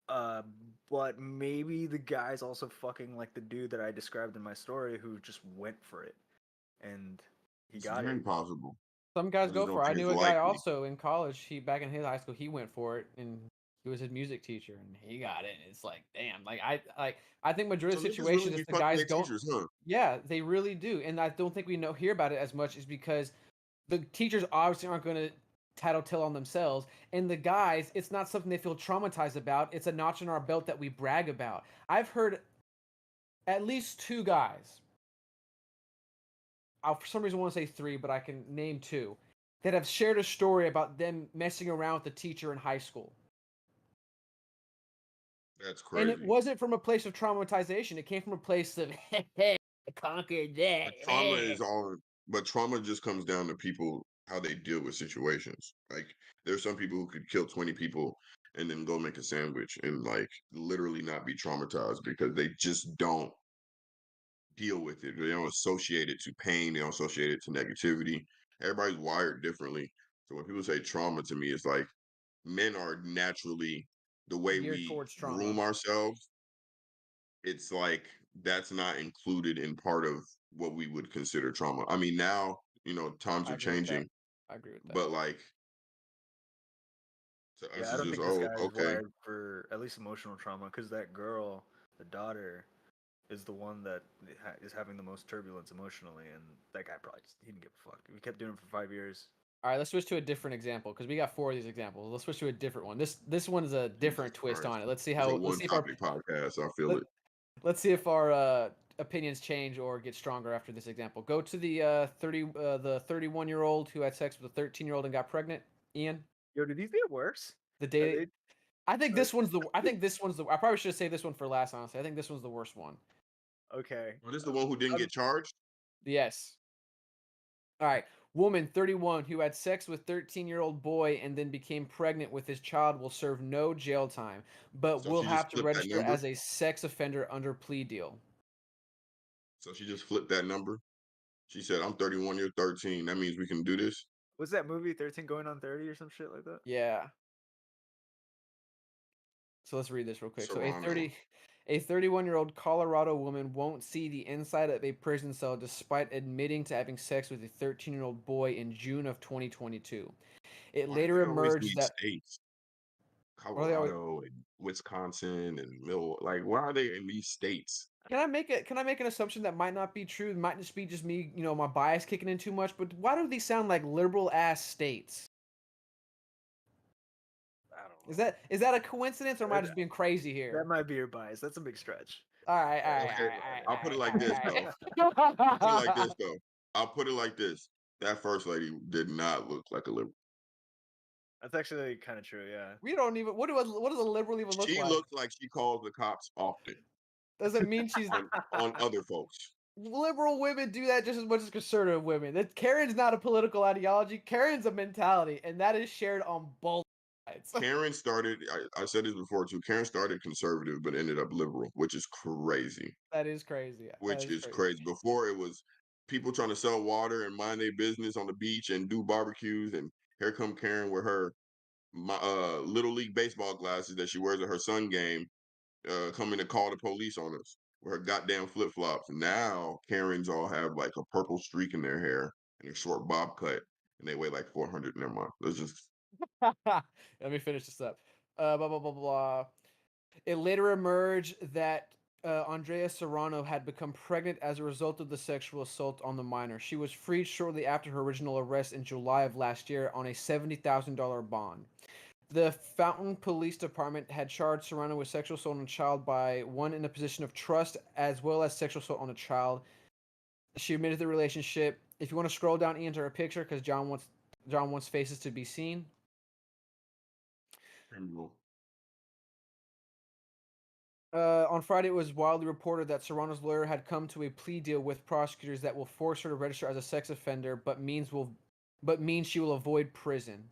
Speaker 2: Uh, but maybe the guy's also fucking like the dude that I described in my story who just went for it, and he
Speaker 3: It's
Speaker 2: got it.
Speaker 3: very possible.
Speaker 1: Some
Speaker 3: I
Speaker 1: guys
Speaker 3: just
Speaker 1: go for
Speaker 3: don't
Speaker 1: it. I
Speaker 3: think it's
Speaker 1: knew a guy
Speaker 3: likely.
Speaker 1: also in college. He back in his high school, he went for it, and he was his music teacher, and he got it. It's like, damn. I think majority of
Speaker 3: So
Speaker 1: the
Speaker 3: niggas really
Speaker 1: situations
Speaker 3: be
Speaker 1: is the
Speaker 3: fucking
Speaker 1: guys
Speaker 3: their
Speaker 1: don't.
Speaker 3: teachers, huh?
Speaker 1: Yeah, they really do, and I don't think we hear about it as much, is because the teachers obviously aren't going to tattletale on themselves, and the guys, it's not something they feel traumatized about. It's a notch in our belt that we brag about. I've heard at least two guys. I for some reason want to say three, but I can name two that have shared a story about them messing around with the teacher in high school.
Speaker 3: That's
Speaker 1: And it
Speaker 3: crazy.
Speaker 1: wasn't from a place of traumatization. It came from a place of, hey, I conquered that.
Speaker 3: But trauma is all but trauma just comes down to people how they deal with situations. Like there's some people who could kill 20 people and then go make a sandwich and like literally not be traumatized because they just don't deal with it. They don't associate it to pain, they don't associate it to negativity. Everybody's wired differently. So when people say trauma to me, it's like men are naturally the way
Speaker 1: Geared
Speaker 3: we
Speaker 1: towards
Speaker 3: groom
Speaker 1: trauma.
Speaker 3: ourselves, it's like that's not included in part of what we would consider trauma. I mean, now, times
Speaker 1: I
Speaker 3: are
Speaker 1: agree with that.
Speaker 3: changing,
Speaker 1: I agree with that.
Speaker 3: but like to us,
Speaker 2: Yeah, I
Speaker 3: it's
Speaker 2: don't
Speaker 3: just,
Speaker 2: think this
Speaker 3: oh,
Speaker 2: guy is
Speaker 3: okay.
Speaker 2: wired for at least emotional trauma because that girl, the daughter, is the one that is having the most turbulence emotionally, and that guy probably just, he didn't give a fuck. We kept doing it for 5 years.
Speaker 1: All right, let's switch to a different example because we got 4 of these examples. Let's switch to a different one. This one is a
Speaker 3: Jesus
Speaker 1: different twist
Speaker 3: Christ.
Speaker 1: on it. Let's see
Speaker 3: It's a
Speaker 1: how. Let's
Speaker 3: one
Speaker 1: see if our
Speaker 3: topic podcast. I feel
Speaker 1: let,
Speaker 3: it.
Speaker 1: let's see if our opinions change or get stronger after this example. Go to the 31-year-old who had sex with a 13-year-old and got pregnant. Ian,
Speaker 2: Yo, did these get worse?
Speaker 1: the
Speaker 2: Are
Speaker 1: date.
Speaker 2: they?
Speaker 1: I think
Speaker 2: Are
Speaker 1: this one's the. I think this one's the. I probably should have saved this one for last. Honestly, I think this one's the worst one.
Speaker 2: okay.
Speaker 3: Well, this is the one who didn't
Speaker 2: Um,
Speaker 3: get charged.
Speaker 1: Yes. All right. Woman 31 who had sex with 13-year-old boy and then became pregnant with his child will serve no jail time, but
Speaker 3: So
Speaker 1: will
Speaker 3: she just
Speaker 1: have to
Speaker 3: flipped that
Speaker 1: register
Speaker 3: number.
Speaker 1: as a sex offender under plea deal.
Speaker 3: So she just flipped that number. She said, I'm 31, you're 13. That means we can do this.
Speaker 2: what's that movie? 13 going on 30 or some shit like that.
Speaker 1: Yeah. So let's read this real quick. So
Speaker 3: Serrano.
Speaker 1: a 31-year-old Colorado woman won't see the inside of a prison cell despite admitting to having sex with a 13-year-old boy in June of 2022. It
Speaker 3: Why do
Speaker 1: later
Speaker 3: they always
Speaker 1: emerged
Speaker 3: need
Speaker 1: that
Speaker 3: states?
Speaker 1: what are they always
Speaker 3: Colorado and Wisconsin and like why are they in these states?
Speaker 1: Can I make an assumption that might not be true? It might just be just me, my bias kicking in too much, but why do these sound like liberal ass states?
Speaker 2: I don't
Speaker 1: Is that a coincidence or am
Speaker 2: know.
Speaker 1: I just being crazy
Speaker 2: That
Speaker 1: here?
Speaker 2: might be your bias. That's a big stretch.
Speaker 1: All right, all right,
Speaker 3: Okay, I'll put it like this though.
Speaker 1: all right, all
Speaker 3: Put it like
Speaker 1: right.
Speaker 3: this though. I'll put it like this. That first lady did not look like a liberal.
Speaker 2: That's actually kind of true. Yeah.
Speaker 1: We don't even what does a liberal even look
Speaker 3: She
Speaker 1: like?
Speaker 3: looks like she calls the cops often
Speaker 1: Doesn't mean she's
Speaker 3: on other folks.
Speaker 1: liberal women do that just as much as conservative women. That Karen's not a political ideology. Karen's a mentality, and that is shared on both sides.
Speaker 3: Karen started, I said this before too. Karen started conservative but ended up liberal, which is crazy.
Speaker 1: That is crazy. That
Speaker 3: Which
Speaker 1: is
Speaker 3: is
Speaker 1: crazy.
Speaker 3: crazy. Before it was people trying to sell water and mind their business on the beach and do barbecues, and here come Karen with her little league baseball glasses that she wears at her son game, coming to call the police on us with her goddamn flip flops. Now Karens all have like a purple streak in their hair and a short bob cut, and they weigh like 400 in their month. It's just
Speaker 1: Let me finish this up. Blah blah blah blah. It later emerged that Andrea Serrano had become pregnant as a result of the sexual assault on the minor. She was freed shortly after her original arrest in July of last year on a $70,000 bond. The Fountain Police Department had charged Serrano with sexual assault on a child by one in a position of trust, as well as sexual assault on a child. She admitted the relationship. If you want to scroll down into her picture, because John wants faces to be seen.
Speaker 3: criminal.
Speaker 1: On Friday, it was widely reported that Serrano's lawyer had come to a plea deal with prosecutors that will force her to register as a sex offender, but means she will avoid prison.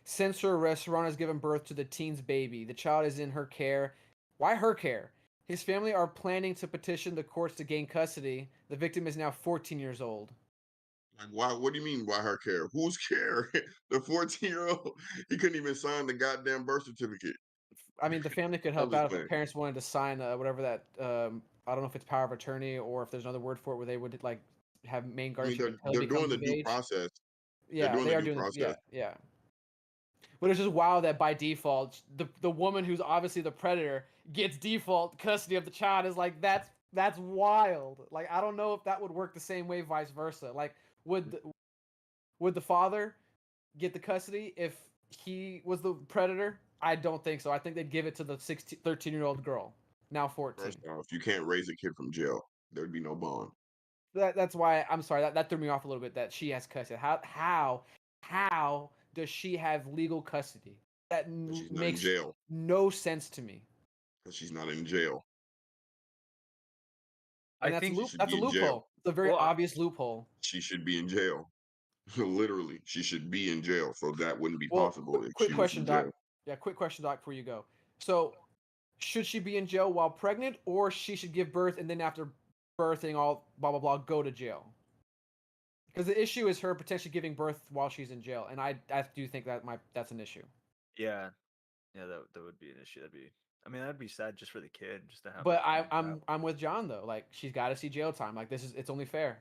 Speaker 1: Since her arrest, Serrano has given birth to the teen's baby. The child is in her care. Why her care? His family are planning to petition the courts to gain custody. The victim is now 14 years old.
Speaker 3: Like, why? What do you mean? Why her care? Whose care? The 14-year-old. He couldn't even sign the goddamn birth certificate.
Speaker 1: I mean, the family could
Speaker 3: I'm
Speaker 1: help
Speaker 3: just
Speaker 1: out if the
Speaker 3: playing.
Speaker 1: parents wanted to sign whatever that. I don't know if it's power of attorney or if there's another word for it where they would like have main
Speaker 3: I mean,
Speaker 1: guardianship
Speaker 3: they're
Speaker 1: until he
Speaker 3: they're doing
Speaker 1: becomes
Speaker 3: the
Speaker 1: of
Speaker 3: due
Speaker 1: age.
Speaker 3: process. They're
Speaker 1: Yeah,
Speaker 3: doing
Speaker 1: they
Speaker 3: the
Speaker 1: are
Speaker 3: due
Speaker 1: doing this.
Speaker 3: process.
Speaker 1: Yeah, yeah. But it's just wild that by default, the woman who's obviously the predator gets default custody of the child. Is like that's wild. Like I don't know if that would work the same way, vice versa. Like would the father get the custody if he was the predator? I don't think so. I think they'd give it to the 13-year-old girl, now 14.
Speaker 3: First off, you can't raise a kid from jail. There'd be no bond.
Speaker 1: That's why I'm sorry that threw me off a little bit that she has custody. How does she have legal custody? That
Speaker 3: Because she's not in
Speaker 1: makes
Speaker 3: jail.
Speaker 1: no sense to me.
Speaker 3: Because she's not in jail.
Speaker 1: And
Speaker 2: I think.
Speaker 3: She should
Speaker 1: that's a
Speaker 3: be in jail.
Speaker 1: loophole. It's a very
Speaker 2: Well,
Speaker 1: obvious loophole.
Speaker 3: She should be in jail. Literally, she should be in jail. So that wouldn't be
Speaker 1: Well,
Speaker 3: possible if
Speaker 1: quick
Speaker 3: she was
Speaker 1: question,
Speaker 3: in
Speaker 1: Doc.
Speaker 3: jail.
Speaker 1: Yeah, quick question, Doc, before you go. So, should she be in jail while pregnant, or she should give birth and then after birthing all blah blah blah go to jail? Because the issue is her potentially giving birth while she's in jail, and I do think that's an issue.
Speaker 2: yeah, yeah, that would be an issue. That'd be I mean, that'd be sad just for the kid, just to have
Speaker 1: But
Speaker 2: like.
Speaker 1: I'm with John though. Like she's got to see jail time. Like it's only fair.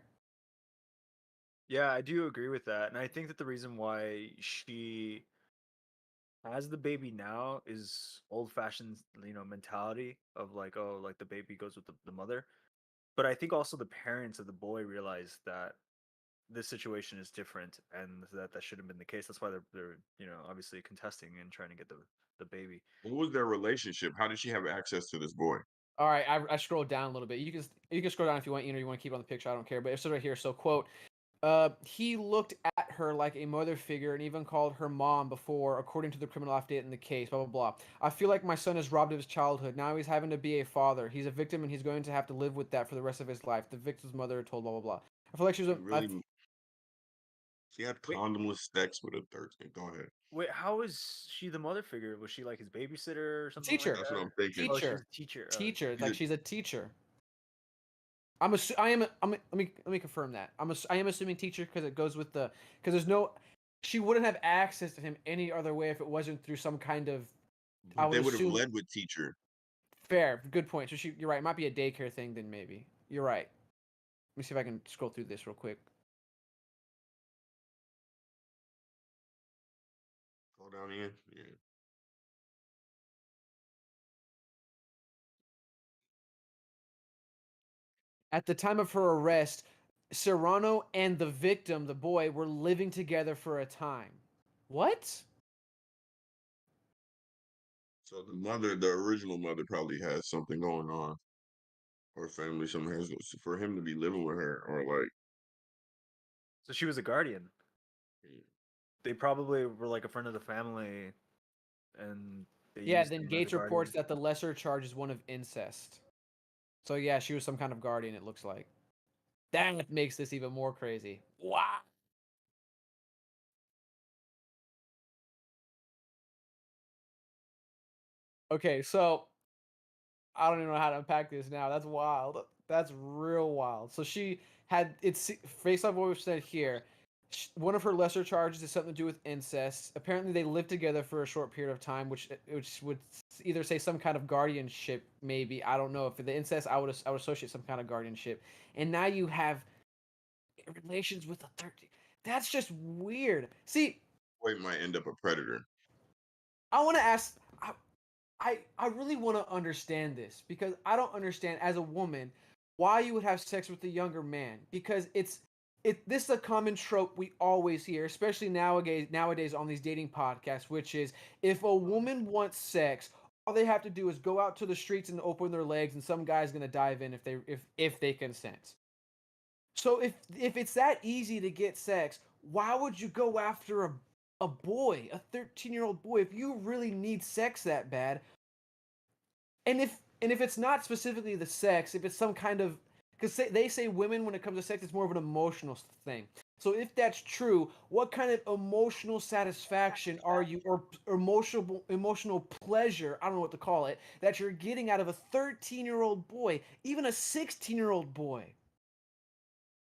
Speaker 2: Yeah, I do agree with that, and I think that the reason why she has the baby now is old-fashioned, mentality of like, oh, like the baby goes with the mother. But I think also the parents of the boy realize that this situation is different and that shouldn't have been the case. That's why they're obviously contesting and trying to get the baby.
Speaker 3: What was their relationship? How did she have access to this boy?
Speaker 1: All right, I scrolled down a little bit. You can scroll down if you want. You want to keep on the picture. I don't care. But it's right here. So quote. He looked at her like a mother figure and even called her mom before, according to the criminal affidavit in the case, blah, blah, blah. I feel like my son is robbed of his childhood. Now he's having to be a father. He's a victim and he's going to have to live with that for the rest of his life. The victim's mother told blah, blah, blah. I feel like she was
Speaker 3: She
Speaker 1: a, I,
Speaker 3: really she had
Speaker 2: Wait,
Speaker 3: condomless sex with a 13. Go ahead.
Speaker 2: wait, how is she the mother figure? Was she like his babysitter or something like
Speaker 1: teacher.
Speaker 3: That's what
Speaker 2: that?
Speaker 3: I'm thinking.
Speaker 2: Oh, she's
Speaker 1: Teacher.
Speaker 2: a teacher. Oh, okay.
Speaker 1: Teacher.
Speaker 3: She's
Speaker 1: Like
Speaker 3: a
Speaker 1: she's a teacher. Let me confirm that. I am assuming teacher because it goes with the, because there's no, she wouldn't have access to him any other way if it wasn't through some kind of, I
Speaker 3: but
Speaker 1: would
Speaker 3: they would have
Speaker 1: assume.
Speaker 3: led with teacher.
Speaker 1: Fair, good point. So you're right. It might be a daycare thing. Then maybe you're right. Let me see if I can scroll through this real quick.
Speaker 3: Go down in. Yeah.
Speaker 1: At the time of her arrest, Serrano and the victim, the boy, were living together for a time. What?
Speaker 3: So the original mother probably has something going on. Or family, something has for him to be living with her or like
Speaker 2: So she was a guardian.
Speaker 3: yeah.
Speaker 2: They probably were like a friend of the family, and they
Speaker 1: Yeah.
Speaker 2: used
Speaker 1: Then
Speaker 2: him as a
Speaker 1: Gates reports
Speaker 2: guardian.
Speaker 1: that the lesser charge is one of incest. So yeah, she was some kind of guardian. It looks like. That makes this even more crazy. Wow. Okay, so I don't even know how to unpack this now. That's wild. That's real wild. So she had it's based on what we've said here. One of her lesser charges is something to do with incest. Apparently, they lived together for a short period of time, which would either say some kind of guardianship. Maybe I don't know if the incest. I would associate some kind of guardianship. And now you have relations with a 13. That's just weird. See,
Speaker 3: Boy might end up a predator.
Speaker 1: I want to ask. I really want to understand this because I don't understand as a woman why you would have sex with a younger man because this is a common trope we always hear, especially nowadays on these dating podcasts, which is if a woman wants sex, all they have to do is go out to the streets and open their legs, and some guy's gonna dive in if they consent. So if it's that easy to get sex, why would you go after a boy, a 13-year-old boy, if you really need sex that bad? And if it's not specifically the sex, if it's some kind of, because they say women when it comes to sex, it's more of an emotional thing. So if that's true, what kind of emotional satisfaction are you, or emotional pleasure, I don't know what to call it, that you're getting out of a 13-year-old boy, even a 16-year-old boy?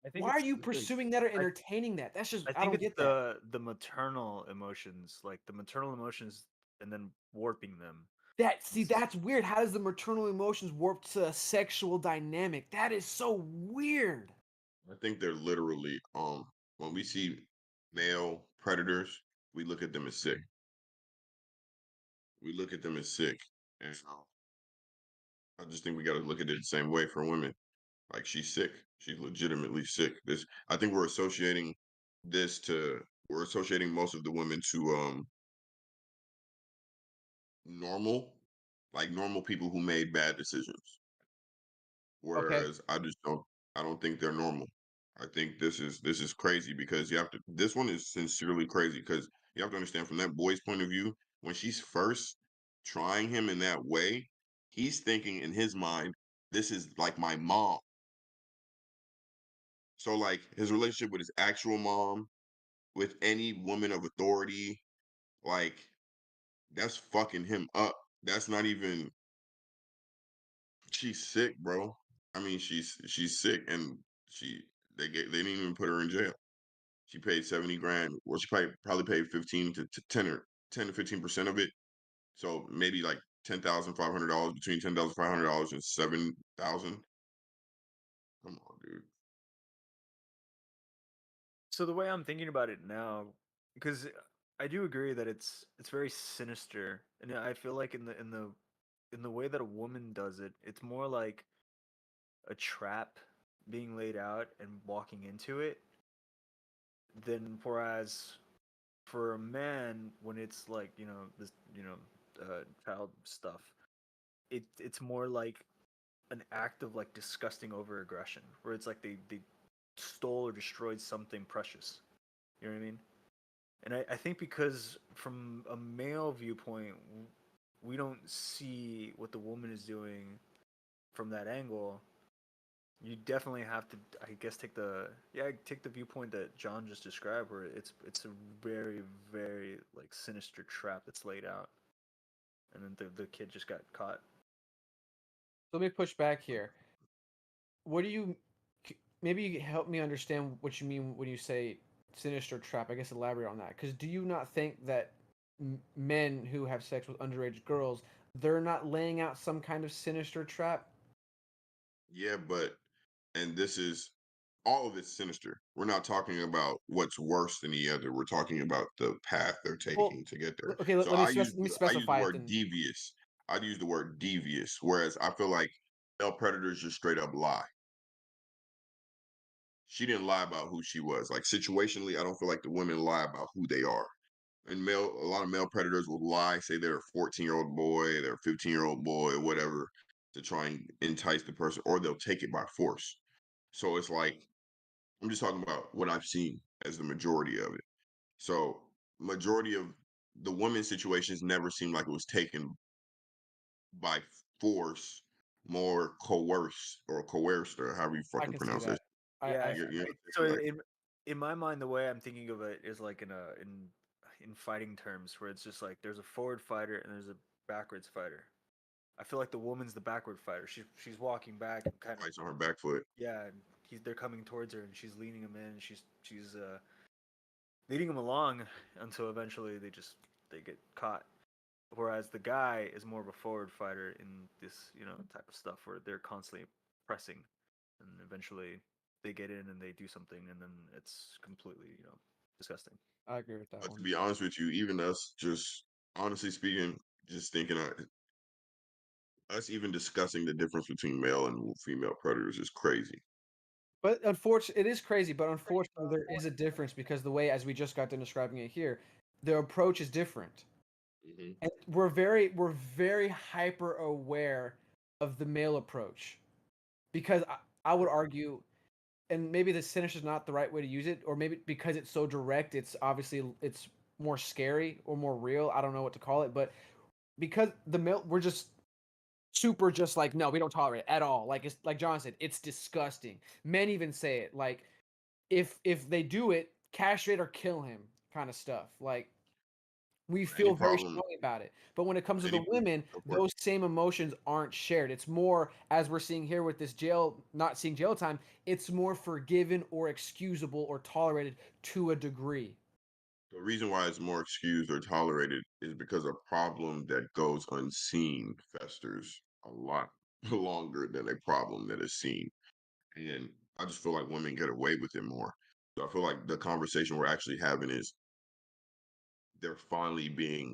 Speaker 2: I think
Speaker 1: Why are
Speaker 2: it's
Speaker 1: you
Speaker 3: Listen,
Speaker 1: pursuing that or
Speaker 2: I
Speaker 1: entertaining that? That's just
Speaker 2: I
Speaker 1: I
Speaker 2: think
Speaker 1: don't
Speaker 2: it's
Speaker 1: get that.
Speaker 2: the maternal emotions, like the maternal emotions, and then warping them. It's-
Speaker 1: That's weird. How does the maternal emotions warp to a sexual dynamic? That is so weird.
Speaker 3: I think they're literally when we see male predators, we look at them as sick. We look at them as sick. And I just think we gotta look at it the same way for women. Like she's sick. She's legitimately sick. This I think we're associating most of the women to normal, like normal people who made bad decisions.
Speaker 1: Okay.
Speaker 3: Whereas I don't think they're normal. I think this is crazy because this one is sincerely crazy because you have to understand from that boy's point of view, when she's first trying him in that way, he's thinking in his mind, this is like my mom. So like his relationship with his actual mom, with any woman of authority, like that's fucking him up. That's not even she's sick, bro. I mean, she's sick, and she they didn't even put her in jail. She paid 70 grand. Well, she probably paid 15 to 10 or 10 to 15% of it. So maybe like $10,500, between $10,500 and 7,000. Come on, dude.
Speaker 2: So the way I'm thinking about it now, because I do agree that it's very sinister, and I feel like in the way that a woman does it, it's more like a trap being laid out and walking into it, than whereas for a man, when it's like this child stuff, it's more like an act of like disgusting over aggression, where it's like they stole or destroyed something precious. You know what I mean? And I think because from a male viewpoint, we don't see what the woman is doing from that angle. You definitely have to, I guess, take the viewpoint that John just described, where it's a very very like sinister trap that's laid out, and then the kid just got caught.
Speaker 1: So let me push back here. What do you? Maybe you can help me understand what you mean when you say sinister trap. I guess elaborate on that. Because do you not think that men who have sex with underage girls, they're not laying out some kind of sinister trap?
Speaker 3: Yeah, but and this is all of it's sinister. We're not talking about what's worse than the other. We're talking about the path they're
Speaker 1: Well,
Speaker 3: taking to get there.
Speaker 1: okay.
Speaker 3: So
Speaker 1: Let me
Speaker 3: I use the
Speaker 1: specify it
Speaker 3: word
Speaker 1: then.
Speaker 3: devious. I'd use the word devious, whereas I feel like male predators just straight up lie. She didn't lie about who she was. Like situationally, I don't feel like the women lie about who they are. And a lot of male predators will lie, say they're a 14-year-old boy, they're a 15-year-old boy, or whatever, to try and entice the person, or they'll take it by force. So it's like I'm just talking about what I've seen as the majority of it. So majority of the women's situations never seemed like it was taken by force, more coerced or coerced or however you
Speaker 1: I
Speaker 3: fucking
Speaker 1: can see
Speaker 3: pronounce it.
Speaker 1: that. I,
Speaker 2: Yeah,
Speaker 1: I
Speaker 3: You know
Speaker 2: so
Speaker 3: what I'm saying? Like,
Speaker 2: in my mind, the way I'm thinking of it is like in fighting terms, where it's just like there's a forward fighter and there's a backwards fighter. I feel like the woman's the backward fighter. She's walking back and kind of,
Speaker 3: fights on her back foot.
Speaker 2: yeah, and they're coming towards her and she's leaning him in. And she's leading him along until eventually they get caught. Whereas the guy is more of a forward fighter in this type of stuff where they're constantly pressing, and eventually they get in and they do something, and then it's completely disgusting.
Speaker 1: I agree with that
Speaker 3: But to
Speaker 1: one.
Speaker 3: be honest with you, even us just honestly speaking, just thinking us even discussing the difference between male and female predators is crazy.
Speaker 1: But unfortunately, it is crazy. But unfortunately, there is a difference because the way, as we just got done describing it here, the approach is different.
Speaker 3: Hmm.
Speaker 1: And we're very hyper aware of the male approach because I would argue, and maybe the sinister is not the right way to use it, or maybe because it's so direct, it's obviously it's more scary or more real. I don't know what to call it, but because the male, we're just super just like no, we don't tolerate it at all. Like it's like John said, it's disgusting. Men even say it like if they do it, castrate or kill him, kind of stuff. Like we
Speaker 3: For any
Speaker 1: feel very
Speaker 3: problem,
Speaker 1: strongly about it. But when it comes
Speaker 3: for
Speaker 1: to
Speaker 3: any
Speaker 1: the women,
Speaker 3: go for it.
Speaker 1: those same emotions aren't shared. It's more, as we're seeing here with this jail, not seeing jail time, it's more forgiven or excusable or tolerated to a degree.
Speaker 3: The reason why it's more excused or tolerated is because a problem that goes unseen festers a lot longer than a problem that is seen. And I just feel like women get away with it more. So I feel like the conversation we're actually having is they're finally being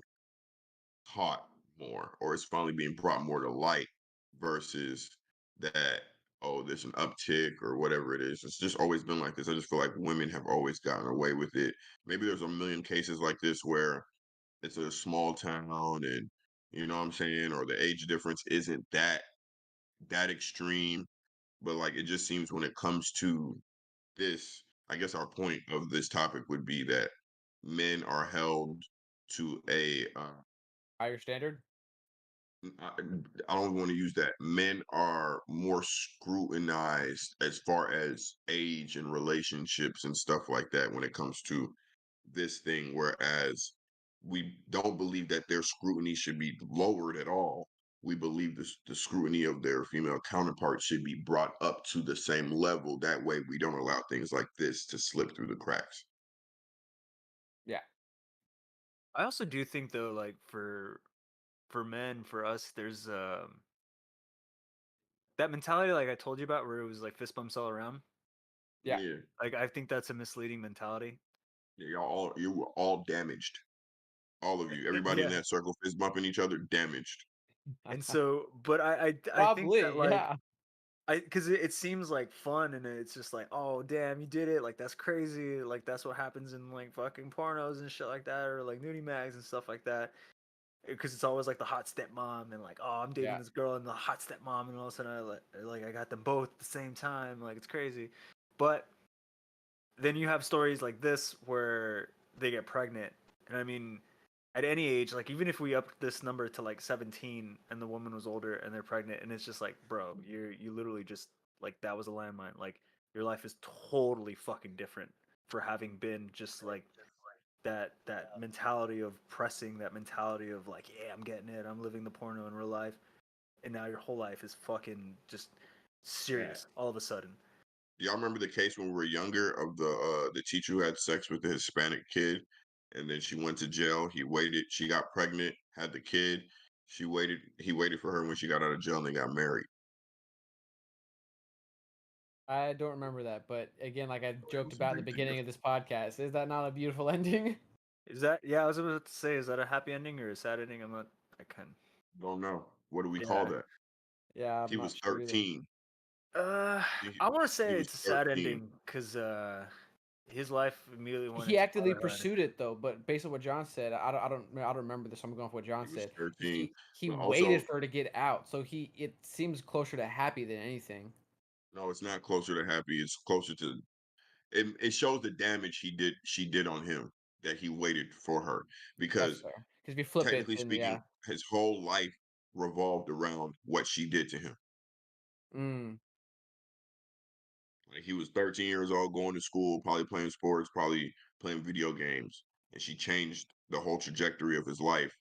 Speaker 3: taught more, or it's finally being brought more to light versus that, oh, there's an uptick or whatever it is. It's just always been like this. I just feel like women have always gotten away with it. Maybe there's a million cases like this where it's a small town and you know what I'm saying, or the age difference isn't that extreme. But like it just seems when it comes to this, I guess our point of this topic would be that men are held to a
Speaker 1: Higher standard?
Speaker 3: I, I don't want to use that. Men are more scrutinized as far as age and relationships and stuff like that when it comes to this thing, whereas we don't believe that their scrutiny should be lowered at all. We believe the scrutiny of their female counterparts should be brought up to the same level. That way, we don't allow things like this to slip through the cracks.
Speaker 1: Yeah.
Speaker 2: I also do think though, like for men, for us, there's that mentality like I told you about where it was like fist bumps all around.
Speaker 1: Yeah.
Speaker 3: Yeah,
Speaker 2: Like I think that's a misleading mentality.
Speaker 3: yeah, you were all damaged. All of you, everybody in
Speaker 2: Yeah.
Speaker 3: that circle, fist bumping each other, damaged.
Speaker 2: And so, but I think that
Speaker 1: Probably,
Speaker 2: like
Speaker 1: yeah.
Speaker 2: because it seems like fun and it's just like, oh damn, you did it, like that's crazy, like that's what happens in like fucking pornos and shit like that, or like nudie mags and stuff like that. Because it's always like the hot stepmom and like, oh, I'm dating
Speaker 1: Yeah.
Speaker 2: this girl and the hot stepmom, and all of a sudden I got them both at the same time, like it's crazy. But then you have stories like this where they get pregnant, and I mean, at any age, like even if we upped this number to like 17 and the woman was older and they're pregnant, and it's just like, bro, you literally just like that was a landmine. Like your life is totally fucking different for having been just like that mentality of pressing, that mentality of like, yeah, I'm getting it, I'm living the porno in real life, and now your whole life is fucking just serious all of a sudden.
Speaker 3: Y'all remember the case when we were younger of the teacher who had sex with the Hispanic kid, and then she went to jail. He waited. She got pregnant, had the kid. She waited. He waited for her when she got out of jail, and they got married.
Speaker 1: I don't remember that, but again, like I
Speaker 3: It
Speaker 1: joked
Speaker 3: was a
Speaker 1: about at the
Speaker 3: big thing.
Speaker 1: beginning of this podcast, is that not a beautiful ending?
Speaker 2: Is that, yeah, I was about to say, is that a happy ending or a sad ending? I'm not, I can,
Speaker 3: Don't know. What do we call
Speaker 2: yeah.
Speaker 3: that?
Speaker 1: Yeah, I'm
Speaker 3: He
Speaker 1: not
Speaker 3: was
Speaker 1: sure either.
Speaker 3: 13. He,
Speaker 2: I want to
Speaker 3: he
Speaker 2: say
Speaker 3: was
Speaker 2: it's a sad
Speaker 3: 13.
Speaker 2: ending because his life immediately went
Speaker 1: He
Speaker 2: into
Speaker 1: actively
Speaker 2: fatherhood.
Speaker 1: pursued it though, but based on what John said, I don't remember this. So I'm going for what John
Speaker 3: He was
Speaker 1: said.
Speaker 3: 13.
Speaker 1: He
Speaker 3: But
Speaker 1: waited
Speaker 3: also,
Speaker 1: for her to get out, so it seems closer to happy than anything.
Speaker 3: no, it's not closer to happy. It's closer to it shows the damage she did on him that he waited for her
Speaker 1: That's
Speaker 3: because
Speaker 1: fair. Because if you flip it,
Speaker 3: technically
Speaker 1: then
Speaker 3: speaking,
Speaker 1: yeah.
Speaker 3: his whole life revolved around what she did to him.
Speaker 1: Mm,
Speaker 3: Like he was 13 years old, going to school, probably playing sports, probably playing video games, and she changed the whole trajectory of his life.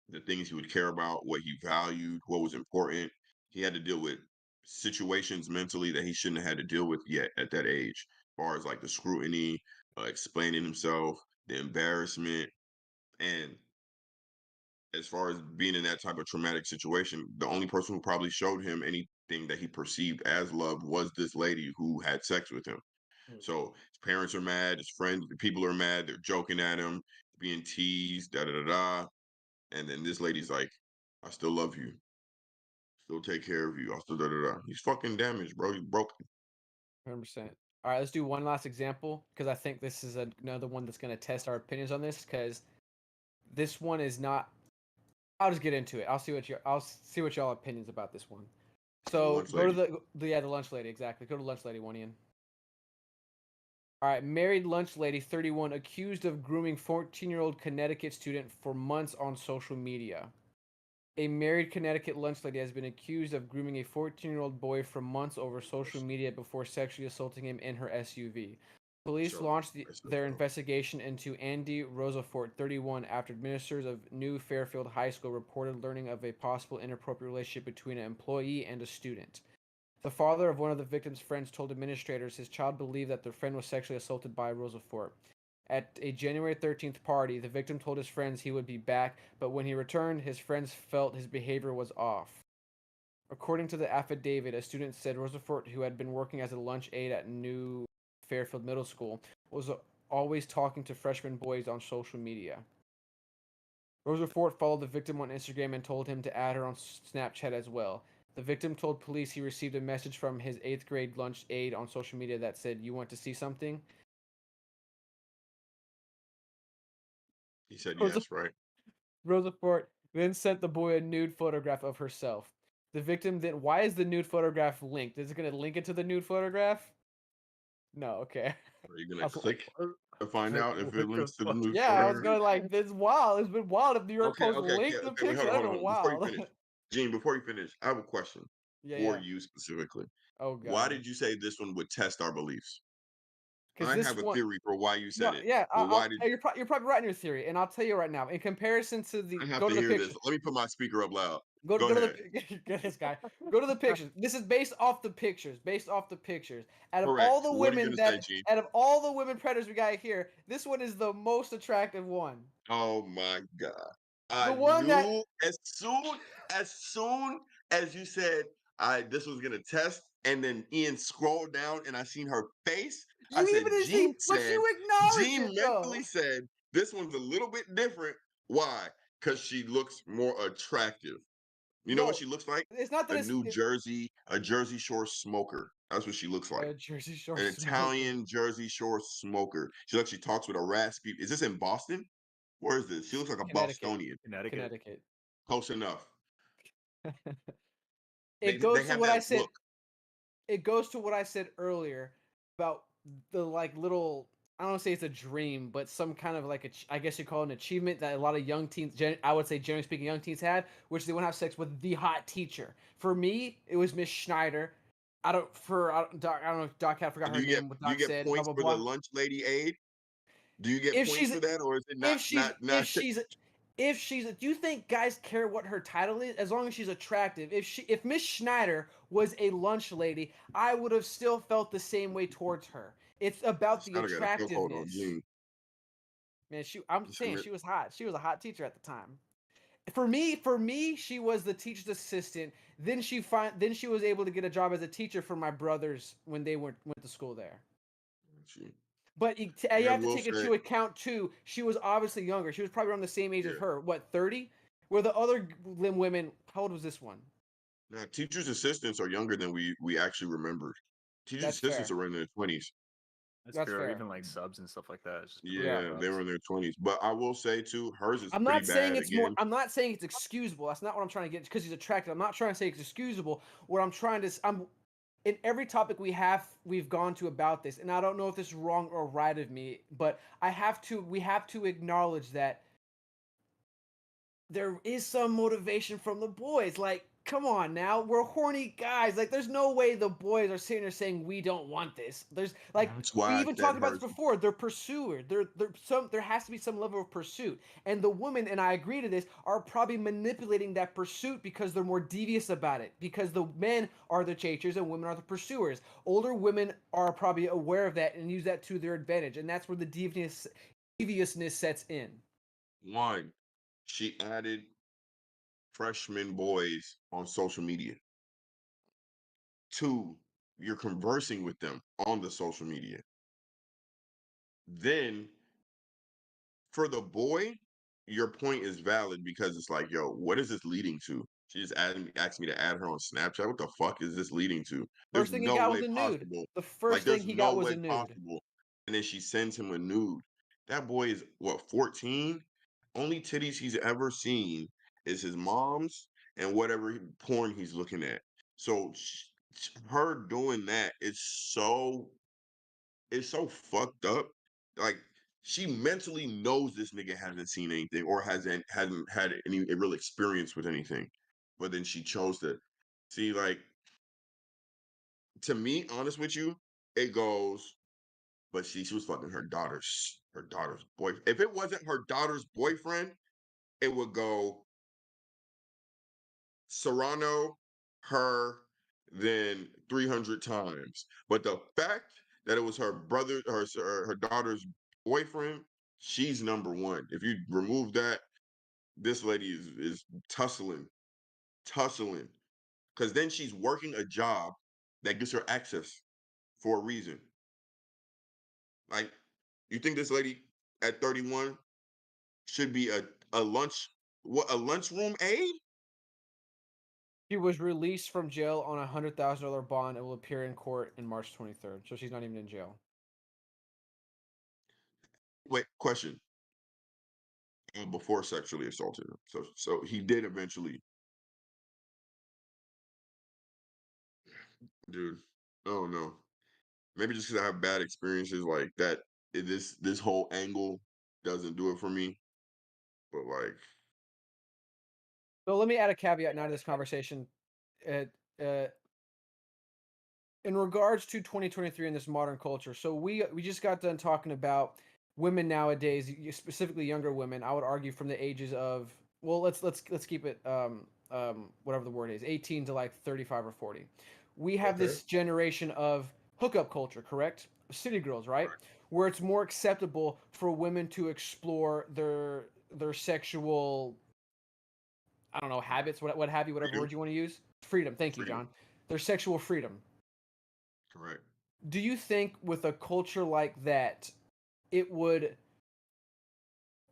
Speaker 3: The things he would care about, what he valued, what was important. He had to deal with situations mentally that he shouldn't have had to deal with yet at that age, as far as like the scrutiny, explaining himself, the embarrassment, and as far as being in that type of traumatic situation, the only person who probably showed him anything that he perceived as love was this lady who had sex with him.
Speaker 1: mm,
Speaker 3: So his parents are mad, his friends, the people are mad, they're joking at him, being teased, da da da da. And then this lady's like, I still love you, still take care of you, I still da da da. He's fucking damaged, bro. He's broken.
Speaker 1: 100%. All right, let's do one last example because I think this is another one that's going to test our opinions on this because this one is not. I'll just get into it. I'll see what y'all opinions about this one.
Speaker 3: The
Speaker 1: So
Speaker 3: lunch
Speaker 1: go to
Speaker 3: lady.
Speaker 1: the lunch lady, exactly. Go to lunch lady one, Ian. All right, married lunch lady 31 accused of grooming 14-year-old Connecticut student for months on social media. A married Connecticut lunch lady has been accused of grooming a 14-year-old boy for months over social media before sexually assaulting him in her SUV. Police
Speaker 3: So
Speaker 1: launched
Speaker 3: I said,
Speaker 1: their
Speaker 3: bro,
Speaker 1: investigation into Andy Rosafort, 31, after administrators of New Fairfield High School reported learning of a possible inappropriate relationship between an employee and a student. The father of one of the victim's friends told administrators his child believed that their friend was sexually assaulted by Rosafort. At a January 13th party, the victim told his friends he would be back, but when he returned, his friends felt his behavior was off. According to the affidavit, a student said Rosafort, who had been working as a lunch aide at New Fairfield Middle School, was always talking to freshman boys on social media. Rosafort followed the victim on Instagram and told him to add her on Snapchat as well. The victim told police he received a message from his 8th grade lunch aide on social media that said, "You want to see something?"
Speaker 3: he said
Speaker 1: Rosa
Speaker 3: yes, right?
Speaker 1: Rosafort then sent the boy a nude photograph of herself. The victim then, why is the nude photograph linked? Is it going to link it to the nude photograph? No, okay.
Speaker 3: Are you gonna
Speaker 1: I was,
Speaker 3: click
Speaker 2: What,
Speaker 3: to find out if it
Speaker 2: what the
Speaker 3: links to the
Speaker 2: fuck?
Speaker 3: news
Speaker 1: yeah, I was
Speaker 3: photo?
Speaker 1: going to like, this is wild. It's been wild if New York
Speaker 3: Okay,
Speaker 1: Post
Speaker 3: okay, okay,
Speaker 1: linked the
Speaker 3: okay. Wait,
Speaker 1: picture. That'd
Speaker 3: hold
Speaker 1: been
Speaker 3: on. Before you
Speaker 1: wild.
Speaker 3: finish, Gene, before you finish, I have a question
Speaker 1: Yeah,
Speaker 3: for
Speaker 1: yeah.
Speaker 3: you specifically.
Speaker 1: Oh,
Speaker 3: Why
Speaker 1: God.
Speaker 3: did you say this one would test our beliefs?
Speaker 1: Because
Speaker 3: I
Speaker 1: this
Speaker 3: have a
Speaker 1: one,
Speaker 3: theory for why you
Speaker 1: no,
Speaker 3: said it,
Speaker 1: yeah,
Speaker 3: but why did
Speaker 1: you're probably right in your theory, and I'll tell you right now. In comparison to
Speaker 3: I
Speaker 1: the,
Speaker 3: have
Speaker 1: go
Speaker 3: to
Speaker 1: to the
Speaker 3: hear this?
Speaker 1: picture.
Speaker 3: Let me put my speaker up loud.
Speaker 1: Go
Speaker 3: Go
Speaker 1: go to
Speaker 3: ahead.
Speaker 1: the get this guy. Go to the pictures. This is based off the pictures. Based off the pictures. Out of all
Speaker 3: Correct.
Speaker 1: the
Speaker 3: What are you
Speaker 1: women
Speaker 3: gonna say,
Speaker 1: that,
Speaker 3: Gene?
Speaker 1: out of all the women predators we got here, this one is the most attractive one.
Speaker 3: Oh my God.
Speaker 1: The
Speaker 3: I
Speaker 1: one that
Speaker 3: knew as soon as you said I this was gonna test, and then Ian scrolled down and I seen her face. I
Speaker 1: you even
Speaker 3: said,
Speaker 1: didn't see,
Speaker 3: Gene
Speaker 1: but
Speaker 3: said,
Speaker 1: you acknowledge
Speaker 3: Gene
Speaker 1: it
Speaker 3: mentally
Speaker 1: though.
Speaker 3: said this one's a little bit different. Why? Because she looks more attractive. You know what
Speaker 1: No,
Speaker 3: she looks like?
Speaker 1: it's not that
Speaker 3: A Jersey Shore smoker. That's what she looks like.
Speaker 1: a Jersey Shore
Speaker 3: An
Speaker 1: smoker.
Speaker 3: Italian Jersey Shore smoker. She talks with a raspy. Is this in Boston? Where is this? She looks like a
Speaker 1: Connecticut,
Speaker 3: Bostonian.
Speaker 2: Connecticut.
Speaker 1: Connecticut.
Speaker 3: Close enough.
Speaker 1: It
Speaker 3: They
Speaker 1: goes to
Speaker 3: have
Speaker 1: what I
Speaker 3: that
Speaker 1: said.
Speaker 3: look.
Speaker 1: It goes to what I said earlier about the like little. I don't want to say it's a dream, but some kind of like I guess you call it an achievement that a lot of young teens, I would say generally speaking, young teens had, which they want to have sex with the hot teacher. For me, it was Miss Schneider. Doc. I don't know if Doc had forgot
Speaker 3: Do
Speaker 1: her
Speaker 3: you get
Speaker 1: name. What
Speaker 3: do you
Speaker 1: Doc
Speaker 3: get
Speaker 1: said. Blah
Speaker 3: points
Speaker 1: blah
Speaker 3: for the
Speaker 1: blah.
Speaker 3: lunch lady aid? Do you get
Speaker 1: If
Speaker 3: points
Speaker 1: she's
Speaker 3: for that, or is it not
Speaker 1: if she's
Speaker 3: not
Speaker 1: if
Speaker 3: not?
Speaker 1: she's if she's do you think guys care what her title is as long as she's attractive? If Miss Schneider was a lunch lady, I would have still felt the same way towards her. It's about the
Speaker 3: Schneider got a chokehold on
Speaker 1: attractiveness.
Speaker 3: Gene.
Speaker 1: Man, I'm
Speaker 3: Just
Speaker 1: saying
Speaker 3: admit-
Speaker 1: she was hot. She was a hot teacher at the time. For me, she was the teacher's assistant. Then she was able to get a job as a teacher for my brothers when they went to school there.
Speaker 3: she-
Speaker 1: But you
Speaker 3: I
Speaker 1: have to
Speaker 3: will
Speaker 1: take
Speaker 3: say,
Speaker 1: into account too. She was obviously younger. She was probably around the same age as
Speaker 3: yeah.
Speaker 1: her. What 30? Where the other women? How old was this one?
Speaker 3: Now, teachers' assistants are younger than we actually remembered. Teachers'
Speaker 1: That's
Speaker 3: assistants
Speaker 1: fair.
Speaker 3: are in their 20s.
Speaker 2: That's
Speaker 1: That's
Speaker 2: true. Or
Speaker 1: fair.
Speaker 2: even like subs and stuff like that. It's just people that
Speaker 1: Yeah.
Speaker 2: are
Speaker 3: Yeah, they were
Speaker 2: subs.
Speaker 3: in their 20s. But I will say too, hers is
Speaker 1: I'm
Speaker 3: pretty
Speaker 1: not saying
Speaker 3: bad
Speaker 1: it's more.
Speaker 3: again.
Speaker 1: I'm not saying it's excusable. That's not what I'm trying to get. Because he's attractive. I'm not trying to say it's excusable. What I'm trying to. I'm in every topic we've gone to about this, and I don't know if this is wrong or right of me, but we have to acknowledge that there is some motivation from the boys. Like, come on now, we're horny guys. Like, there's no way the boys are sitting there saying we don't want this. There's like
Speaker 3: That's why
Speaker 1: we
Speaker 3: I
Speaker 1: even
Speaker 3: said
Speaker 1: talked about this
Speaker 3: hers.
Speaker 1: before. They're pursuer. There has to be some level of pursuit, and the women, and I agree to this, are probably manipulating that pursuit because they're more devious about it. Because the men are the chasers and women are the pursuers. Older women are probably aware of that and use that to their advantage, and that's where the deviousness sets in.
Speaker 3: One, she added freshman boys on social media. Two, you're conversing with them on the social media. Then for the boy, your point is valid because it's like, yo, what is this leading to? She just asked me to add her on Snapchat. What the fuck is this leading to? There's
Speaker 1: First thing he
Speaker 3: no
Speaker 1: got was
Speaker 3: way
Speaker 1: a nude.
Speaker 3: possible.
Speaker 1: The
Speaker 3: Like,
Speaker 1: first thing
Speaker 3: there's
Speaker 1: he
Speaker 3: no
Speaker 1: got was
Speaker 3: way
Speaker 1: a nude.
Speaker 3: possible. And then she sends him a nude. That boy is what, 14? Only titties he's ever seen is his mom's and whatever porn he's looking at. So her doing that is so fucked up. Like she mentally knows this nigga hasn't seen anything or hasn't had any real experience with anything, but then she chose to see. Like to me, honest with you, it goes. But she was fucking her daughter's boy. If it wasn't her daughter's boyfriend, it would go Serrano, her, then 300 times. But the fact that it was her brother, her daughter's boyfriend, she's number one. If you remove that, this lady is tussling, because then she's working a job that gets her access for a reason. Like, you think this lady at 31 should be a lunchroom aide?
Speaker 1: She was released from jail on $100,000 bond and will appear in court in March 23rd. So she's not even in jail.
Speaker 3: Wait, question. Before sexually assaulted him. So he did eventually, dude. I don't know. Maybe just because I have bad experiences like that, this whole angle doesn't do it for me. But like,
Speaker 1: So let me add a caveat now to this conversation. Uh, uh, in regards to 2023 in this modern culture, so we just got done talking about women nowadays, specifically younger women. I would argue from the ages of, well, let's keep it whatever the word is, 18 to like 35 or 40. We have
Speaker 3: okay,
Speaker 1: this generation of hookup culture, correct? City girls, right? Where it's more acceptable for women to explore their sexual I don't know, habits, what have you, whatever
Speaker 3: Freedom.
Speaker 1: word you want to use. Freedom. Thank you,
Speaker 3: Freedom.
Speaker 1: John. Their sexual freedom.
Speaker 3: Correct.
Speaker 1: Do you think with a culture like that, it would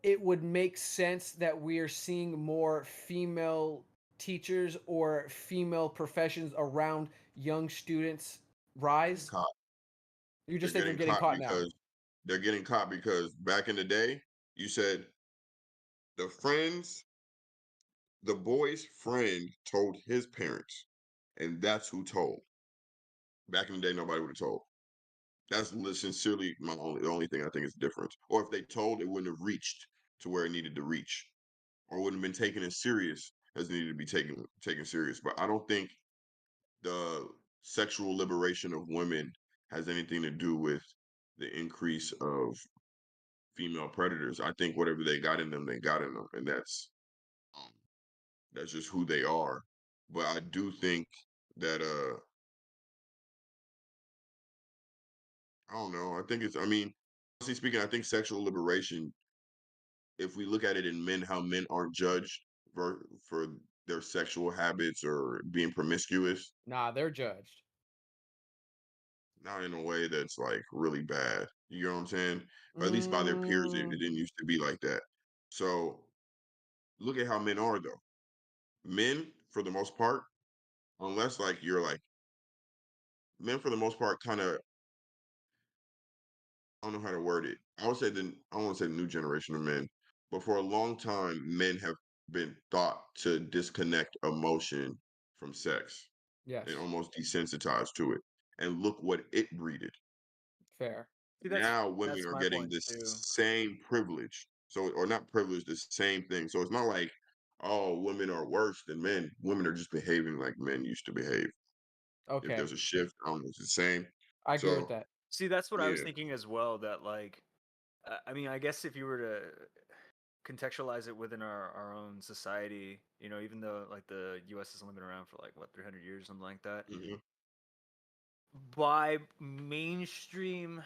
Speaker 1: it would make sense that we are seeing more female teachers or female professions around young students rise?
Speaker 3: Caught.
Speaker 1: You
Speaker 3: They're
Speaker 1: just think they're
Speaker 3: getting
Speaker 1: getting
Speaker 3: caught
Speaker 1: caught now.
Speaker 3: because they're getting caught because back in the day, you said the friends, the boy's friend told his parents, and that's who told. Back in the day, nobody would have told. That's sincerely the only thing I think is different. Or if they told, it wouldn't have reached to where it needed to reach, or wouldn't have been taken as serious as it needed to be taken serious. But I don't think the sexual liberation of women has anything to do with the increase of female predators. I think whatever they got in them, they got in them, and um, that's just who they are. But I do think that I don't know. I think it's. I mean, honestly speaking, I think sexual liberation, if we look at it in men, how men aren't judged for their sexual habits or being promiscuous,
Speaker 1: Nah, they're judged.
Speaker 3: not in a way that's like really bad. You know what I'm saying? Or at least by their peers, it
Speaker 1: Mm,
Speaker 3: didn't used to be like that. So look at how men are though. Men, for the most part, unless like you're like men for the most part kind of, I don't know how to word it. I would say I don't want to say the new generation of men, but for a long time, men have been thought to disconnect emotion from sex and
Speaker 1: yes,
Speaker 3: almost desensitized to it. And look what it breeded.
Speaker 1: fair.
Speaker 2: See,
Speaker 3: Now women
Speaker 2: that's
Speaker 3: are
Speaker 2: my
Speaker 3: getting
Speaker 2: point
Speaker 3: the
Speaker 2: too.
Speaker 3: same privilege. So, or not privilege, the same thing. So it's not like, oh, women are worse than men. Women are just behaving like men used to behave. If
Speaker 1: Okay,
Speaker 3: there's a shift, I don't know, it's the same.
Speaker 1: I agree with
Speaker 3: So
Speaker 1: that.
Speaker 2: See, that's what I was
Speaker 3: yeah.
Speaker 2: thinking as well. That like, I mean, I guess if you were to contextualize it within our own society, you know, even though like the U.S. has only been around for like what 300 years, something like that,
Speaker 3: Mhm.
Speaker 2: by mainstream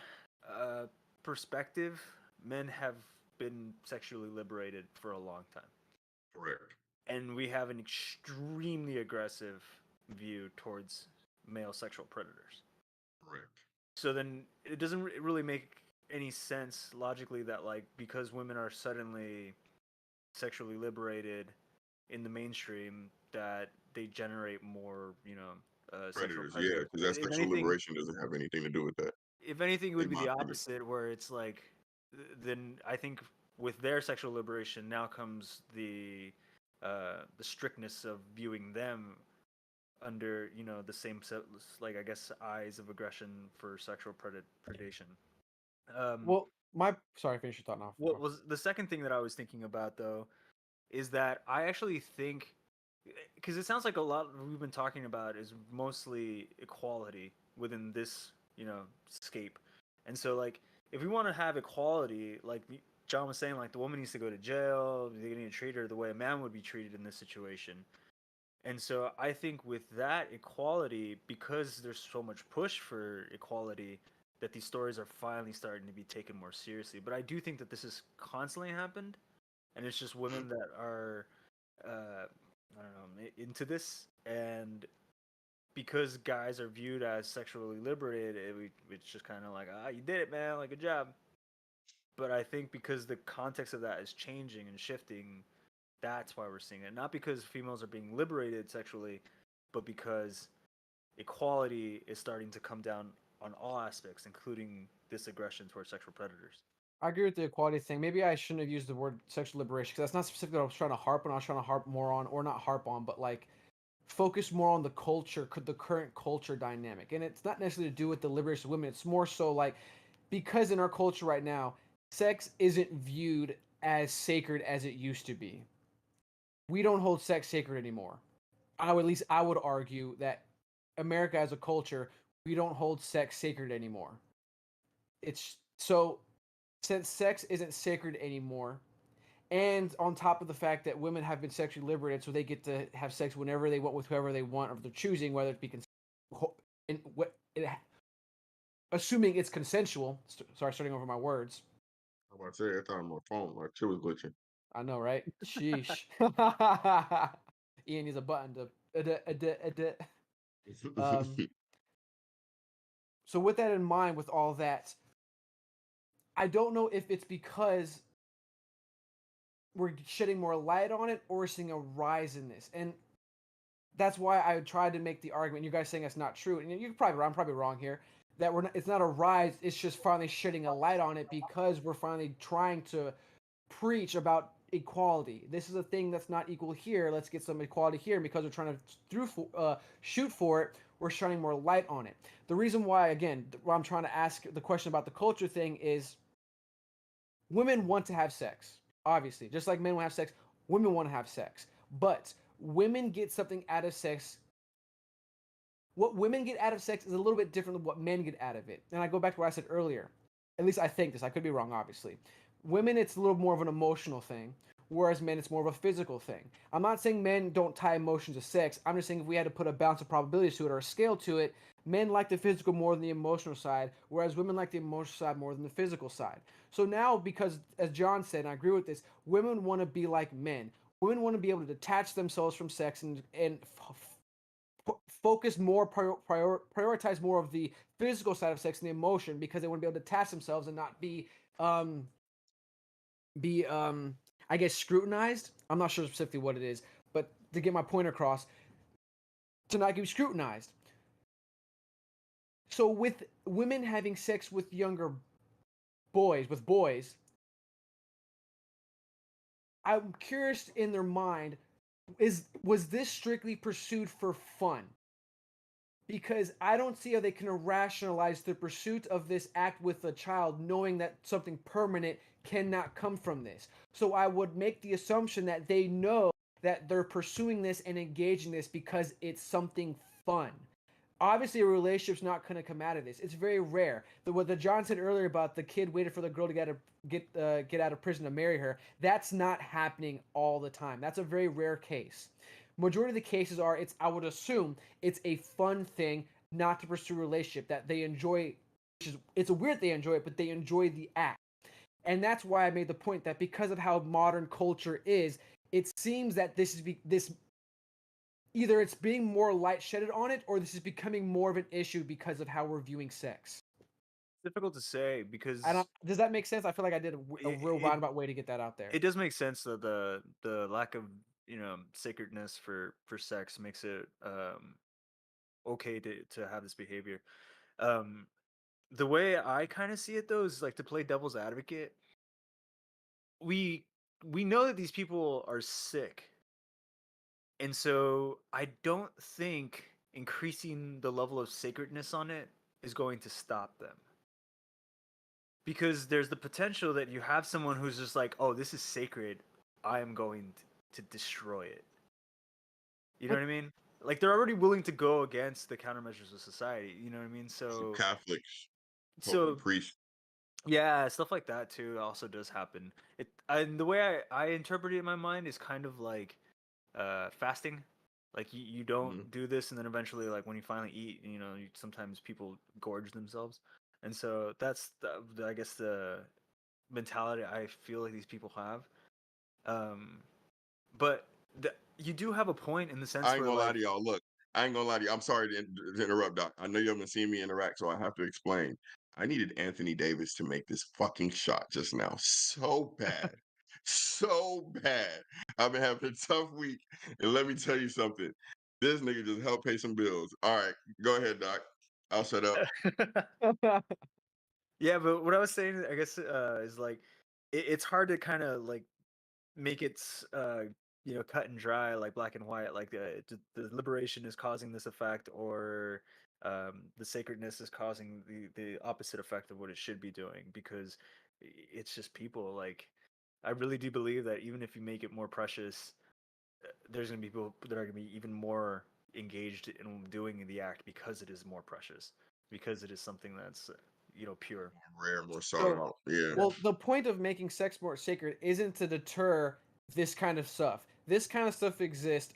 Speaker 2: uh, perspective, men have been sexually liberated for a long time,
Speaker 3: Correct.
Speaker 2: and we have an extremely aggressive view towards male sexual predators.
Speaker 3: Correct.
Speaker 2: So then it doesn't really make any sense logically that like because women are suddenly sexually liberated in the mainstream that they generate more, you know, sexual
Speaker 3: Predators, yeah,
Speaker 2: predators.
Speaker 3: because that
Speaker 2: If
Speaker 3: sexual
Speaker 2: anything,
Speaker 3: liberation doesn't have anything to do with that,
Speaker 2: if anything, it would
Speaker 3: in
Speaker 2: be
Speaker 3: my
Speaker 2: the
Speaker 3: opinion.
Speaker 2: opposite, where it's like, then I think with their sexual liberation now comes the strictness of viewing them under, you know, the same set, like I guess eyes of aggression for sexual predation. Um,
Speaker 1: Well, sorry, finish your thought now.
Speaker 2: what was the second thing that I was thinking about though is that I actually think because it sounds like a lot we've been talking about is mostly equality within this, you know, scape. And so like if we want to have equality, like John was saying, like the woman needs to go to jail, they need to treat her the way a man would be treated in this situation. And so I think with that equality, because there's so much push for equality, that these stories are finally starting to be taken more seriously. But I do think that this has constantly happened, and it's just
Speaker 3: Mhm.
Speaker 2: women that are, I don't know, into this, and because guys are viewed as sexually liberated, it's just kind of like, ah, you did it, man, like good job. But I think because the context of that is changing and shifting, that's why we're seeing it. Not because females are being liberated sexually, but because equality is starting to come down on all aspects, including this aggression towards sexual predators.
Speaker 1: I agree with the equality thing. Maybe I shouldn't have used the word sexual liberation because that's not specifically what I was trying to harp on. I was trying to harp more on, or not harp on, but like focus more on the culture, the current culture dynamic. And it's not necessarily to do with the liberation of women. It's more so like because in our culture right now, sex isn't viewed as sacred as it used to be. We don't hold sex sacred anymore. At least I would argue that America as a culture, we don't hold sex sacred anymore. It's so since sex isn't sacred anymore, and on top of the fact that women have been sexually liberated, so they get to have sex whenever they want with whoever they want, or they're choosing whether it be and what assuming it's consensual. Sorry, starting over my words.
Speaker 3: I'm about to say, I thought my phone, like shit was glitching.
Speaker 1: I know, right? Sheesh. Ian needs a button to um so with that in mind, with all that, I don't know if it's because we're shedding more light on it or we're seeing a rise in this. And that's why I tried to make the argument. You guys saying that's not true, and you're probably I'm probably wrong here. That we're not, it's not a rise. It's just finally shedding a light on it because we're finally trying to preach about equality. This is a thing that's not equal here. Let's get some equality here. And because we're trying to shoot for it, we're shining more light on it. The reason why, again, why I'm trying to ask the question about the culture thing is women want to have sex, obviously. Just like men want to have sex, women want to have sex. But women get something out of sex. What women get out of sex is a little bit different than what men get out of it. And I go back to what I said earlier. At least I think this. I could be wrong, obviously. Women, it's a little more of an emotional thing, whereas men, it's more of a physical thing. I'm not saying men don't tie emotions to sex. I'm just saying if we had to put a balance of probabilities to it or a scale to it, men like the physical more than the emotional side, whereas women like the emotional side more than the physical side. So now, because as John said, and I agree with this, women want to be like men. Women want to be able to detach themselves from sex and focus more, prioritize more of the physical side of sex and the emotion because they want to be able to detach themselves and not um, be I guess scrutinized. I'm not sure specifically what it is, but to get my point across, to not get scrutinized. So with women having sex with younger boys, I'm curious in their mind, was this strictly pursued for fun? Because I don't see how they can rationalize the pursuit of this act with a child knowing that something permanent cannot come from this. So I would make the assumption that they know that they're pursuing this and engaging this because it's something fun. Obviously, a relationship's not going to come out of this. It's very rare. What the John said earlier about the kid waited for the girl to get out of prison to marry her, that's not happening all the time. That's a very rare case. Majority of the cases are, it's I would assume it's a fun thing not to pursue a relationship that they enjoy. Which is, it's a weird they enjoy it, but they enjoy the act. And that's why I made the point that because of how modern culture is, it seems that this either it's being more light shedded on it or this is becoming more of an issue because of how we're viewing sex.
Speaker 2: Difficult to say
Speaker 1: I
Speaker 2: because
Speaker 1: don't, does that make sense? I feel like I did a
Speaker 2: it,
Speaker 1: real
Speaker 2: it
Speaker 1: roundabout way to get that out there.
Speaker 2: it does make sense that the lack of sacredness for sex makes it okay to have this behavior. Um, the way I kind of see it though is like to play devil's advocate. We we know that these people are sick, and so I don't think increasing the level of sacredness on it is going to stop them. Because there's the potential that you have someone who's just like, "Oh, this is sacred. I am going to destroy it." You know what I mean? Like they're already willing to go against the countermeasures of society. You know what I mean?
Speaker 3: Some
Speaker 2: So,
Speaker 3: Catholics,
Speaker 2: so
Speaker 3: priests.
Speaker 2: yeah, stuff like that too also does happen. It and the way I interpret it in my mind is kind of like fasting. Like you
Speaker 3: Mhm.
Speaker 2: don't do this, and then eventually, like when you finally eat, sometimes people gorge themselves, and so that's I guess the mentality I feel like these people have. Um, but you do have a point in the sense
Speaker 3: I ain't
Speaker 2: where
Speaker 3: gonna lie
Speaker 2: like
Speaker 3: to y'all. Look, I ain't gonna lie to you. I'm sorry to interrupt, Doc. I know you haven't seen me interact, so I have to explain. I needed Anthony Davis to make this fucking shot just now so bad. So bad. I've been having a tough week. And let me tell you something. This nigga just helped pay some bills. All right, go ahead, Doc. I'll shut up.
Speaker 2: yeah, but what I was saying, I guess, is like it's hard to kind of like make it cut and dry, like black and white, like the liberation is causing this effect, or the sacredness is causing the opposite effect of what it should be doing, because it's just people. Like I really do believe that even if you make it more precious, there's gonna be people that are gonna be even more engaged in doing the act because it is more precious, because it is something that's pure.
Speaker 3: Rare, more sought
Speaker 1: So,
Speaker 3: out. Yeah.
Speaker 2: Yeah.
Speaker 1: well, the point of making sex more sacred isn't to deter this kind of stuff. This kind of stuff exists.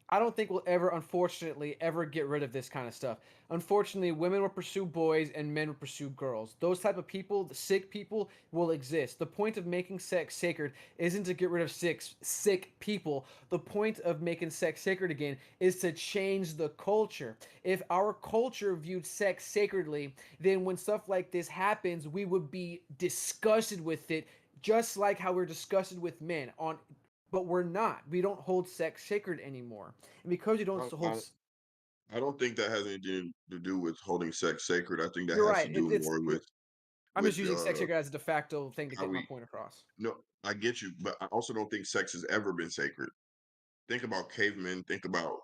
Speaker 1: I don't think we'll ever, unfortunately, ever get rid of this kind of stuff. Unfortunately, women will pursue boys and men will pursue girls. Those type of people, the sick people, will exist. The point of making sex sacred isn't to get rid of sick people. The point of making sex sacred again is to change the culture. If our culture viewed sex sacredly, then when stuff like this happens, we would be disgusted with it, just like how we're disgusted with men on, but we're not. We don't hold sex sacred anymore, and because you don't
Speaker 3: I,
Speaker 1: hold,
Speaker 3: I, I don't think that has anything to do with holding sex sacred. I think that
Speaker 1: you're
Speaker 3: has
Speaker 1: right.
Speaker 3: to do more
Speaker 1: I'm just
Speaker 3: with
Speaker 1: using sex sacred as a de facto thing to
Speaker 3: how
Speaker 1: get my
Speaker 3: we.
Speaker 1: point across.
Speaker 3: No, I get you, but I also don't think sex has ever been sacred. Think about cavemen. Think about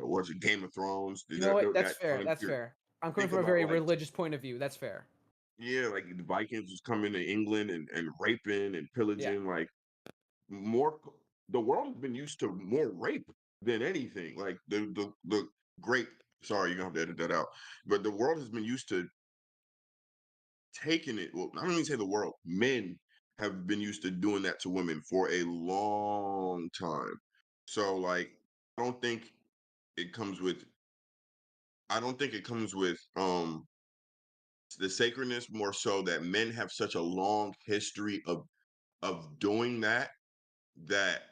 Speaker 3: what's it, Game of Thrones?
Speaker 1: You know what? That's
Speaker 3: That
Speaker 1: fair.
Speaker 3: time
Speaker 1: That's
Speaker 3: period.
Speaker 1: fair. I'm coming
Speaker 3: Think
Speaker 1: from a
Speaker 3: about
Speaker 1: very
Speaker 3: like
Speaker 1: religious point of view. That's fair.
Speaker 3: yeah, like the Vikings was coming to England and raping and
Speaker 1: Yeah.
Speaker 3: pillaging. Like more, the world has been used to more rape than anything. Like the great. Sorry, you're gonna have to edit that out. But the world has been used to taking it. Well, I don't even say the world. Men have been used to doing that to women for a long time. So like, I don't think it comes with. I don't think it comes with the sacredness more so that men have such a long history of doing that that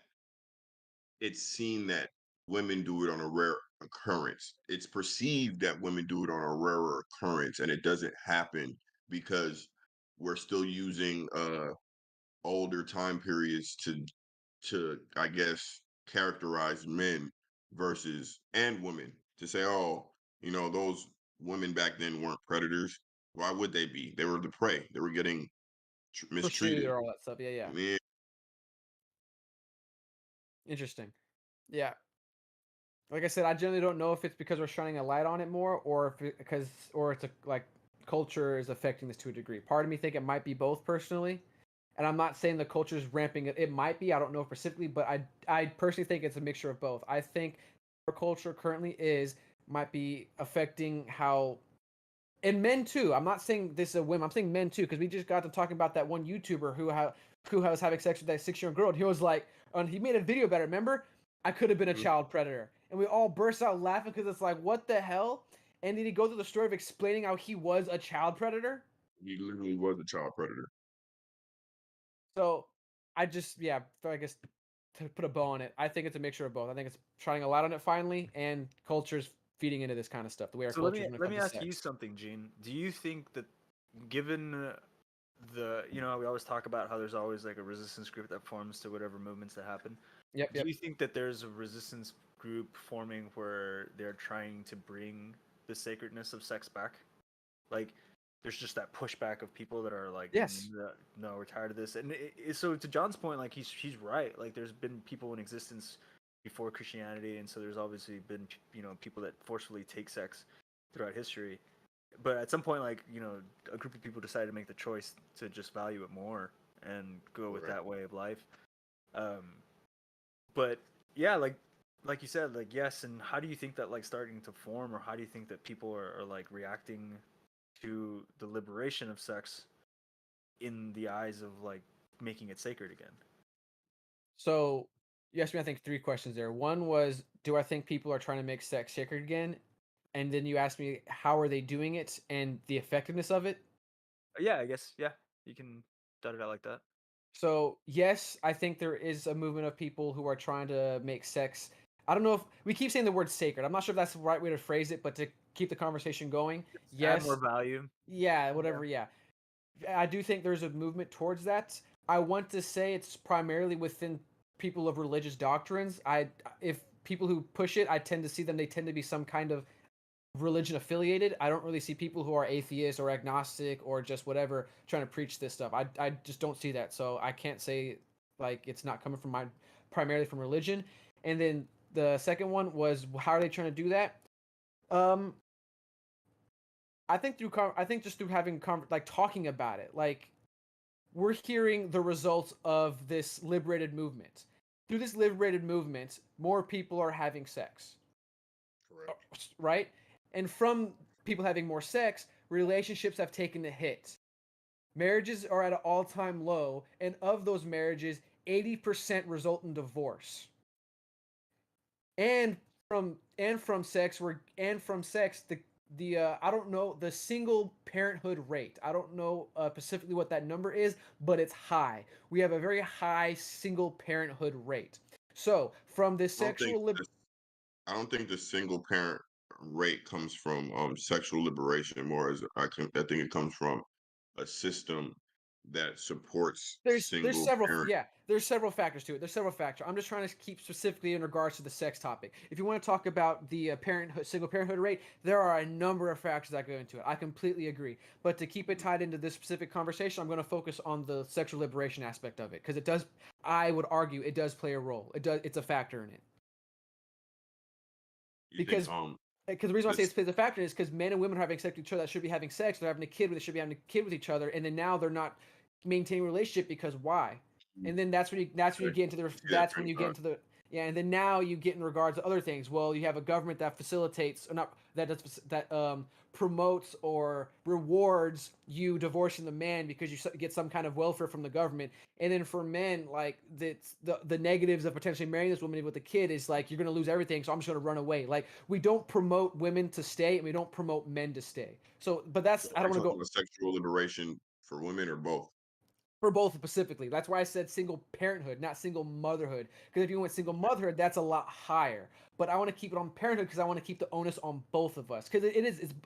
Speaker 3: it's seen that women do it on a rare occurrence. It's perceived that women do it on a rarer occurrence, and it doesn't happen because we're still using older time periods to I guess characterize men versus and women to say, oh, those women back then weren't predators. Why would they be? They were the prey. They were getting
Speaker 1: Mistreated
Speaker 3: mistreated.
Speaker 1: or all that stuff. Yeah, yeah.
Speaker 3: Yeah,
Speaker 1: Interesting. Yeah. Like I said, I generally don't know if it's because we're shining a light on it more, or if because or it's a like culture is affecting this to a degree. Part of me think it might be both personally, and I'm not saying the culture is ramping it. It might be. I don't know specifically, but I personally think it's a mixture of both. I think our culture currently is might be affecting how, and men too. I'm not saying this is a women. I'm saying men too, because we just got to talking about that one YouTuber who was having sex with that 6-year-old girl. And he was like, and he made a video about it. Remember, I could have been a
Speaker 3: mhm.
Speaker 1: child predator, and we all burst out laughing because it's like, what the hell? And then he goes through the story of explaining how he was a child predator.
Speaker 3: He literally was a child predator.
Speaker 1: So I just, yeah, so I guess to put a bow on it, I think it's a mixture of both. I think it's shining a light on it finally, and culture's feeding into this kind of stuff. The way our
Speaker 2: So let
Speaker 1: culture
Speaker 2: me
Speaker 1: is when it
Speaker 2: let
Speaker 1: comes
Speaker 2: me
Speaker 1: to
Speaker 2: ask you
Speaker 1: sex.
Speaker 2: something, Gene. Do you think that given we always talk about how there's always like a resistance group that forms to whatever movements that happen.
Speaker 1: Yep,
Speaker 2: Do
Speaker 1: yep.
Speaker 2: you think that there's a resistance group forming where they're trying to bring the sacredness of sex back? Like there's just that pushback of people that are like,
Speaker 1: Yes.
Speaker 2: No, we're tired of this." And so to John's point, like he's right. Like there's been people in existence before Christianity, and so there's obviously been people that forcefully take sex throughout history. But at some point, like a group of people decided to make the choice to just value it more and go with
Speaker 3: Correct.
Speaker 2: that way of life. Um, but yeah, like you said, like yes. And how do you think that like starting to form, or how do you think that people are like reacting to the liberation of sex in the eyes of like making it sacred again?
Speaker 1: So you asked me, I think, three questions there. One was, do I think people are trying to make sex sacred again? And then you asked me, how are they doing it and the effectiveness of it?
Speaker 2: Yeah, I guess yeah, you can dot it out like that.
Speaker 1: So yes, I think there is a movement of people who are trying to make sex. I don't know if we keep saying the word sacred. I'm not sure if that's the right way to phrase it, but to keep the conversation going,
Speaker 2: Just add more
Speaker 1: yes,
Speaker 2: value.
Speaker 1: yeah,
Speaker 2: Yeah.
Speaker 1: whatever, yeah. I do think there's a movement towards that. I want to say it's primarily within people of religious doctrines. If people who push it, I tend to see them. They tend to be some kind of religion affiliated. I don't really see people who are atheist or agnostic or just whatever trying to preach this stuff. I just don't see that. So I can't say like it's not coming from my primarily from religion. And then the second one was, how are they trying to do that? Um, I think I think just through having like talking about it, like we're hearing the results of this liberated movement. Through this liberated movement, more people are having sex,
Speaker 3: Correct.
Speaker 1: right? And from people having more sex, relationships have taken a hit. Marriages are at an all time low, and of those marriages, 80% result in divorce. and from sex, the I don't know the single parenthood rate. I don't know specifically what that number is, but it's high. We have a very high single parenthood rate. So from this
Speaker 3: I don't think
Speaker 1: sexual lib-
Speaker 3: I don't think the single parent rate comes from sexual liberation more as I think it comes from a system that supports
Speaker 1: there's
Speaker 3: single
Speaker 1: several
Speaker 3: parent.
Speaker 1: yeah there's several factors to it. There's several factors. I'm just trying to keep specifically in regards to the sex topic. If you want to talk about the parenthood single parenthood rate, there are a number of factors that go into it. I completely agree. But to keep it tied into this specific conversation, I'm going to focus on the sexual liberation aspect of it because it does. I would argue it does play a role. It's a factor in it
Speaker 3: You think
Speaker 1: because the reason why I say
Speaker 3: this
Speaker 1: it's plays a factor is because men and women are having sex with each other that should be having sex. They're having a kid. They should be having a kid with each other, and then now they're not maintaining a relationship because why? And then that's when you
Speaker 3: okay,
Speaker 1: get into the
Speaker 3: I see that
Speaker 1: that's when
Speaker 3: train
Speaker 1: you
Speaker 3: of
Speaker 1: get
Speaker 3: thought.
Speaker 1: into the yeah, and then now you get in regards to other things. Well, you have a government that facilitates or not that does that promotes or rewards you divorcing the man because you get some kind of welfare from the government. And then for men, like the negatives of potentially marrying this woman with a kid is like you're gonna lose everything, so I'm just gonna run away. Like we don't promote women to stay, and we don't promote men to stay. So, but
Speaker 3: So
Speaker 1: that's I
Speaker 3: are
Speaker 1: don't
Speaker 3: you
Speaker 1: want to
Speaker 3: talking
Speaker 1: go
Speaker 3: about sexual liberation for women or both?
Speaker 1: for both specifically. That's why I said single parenthood, not single motherhood. Because if you went single motherhood, that's a lot higher. But I want to keep it on parenthood because I want to keep the onus on both of us. Because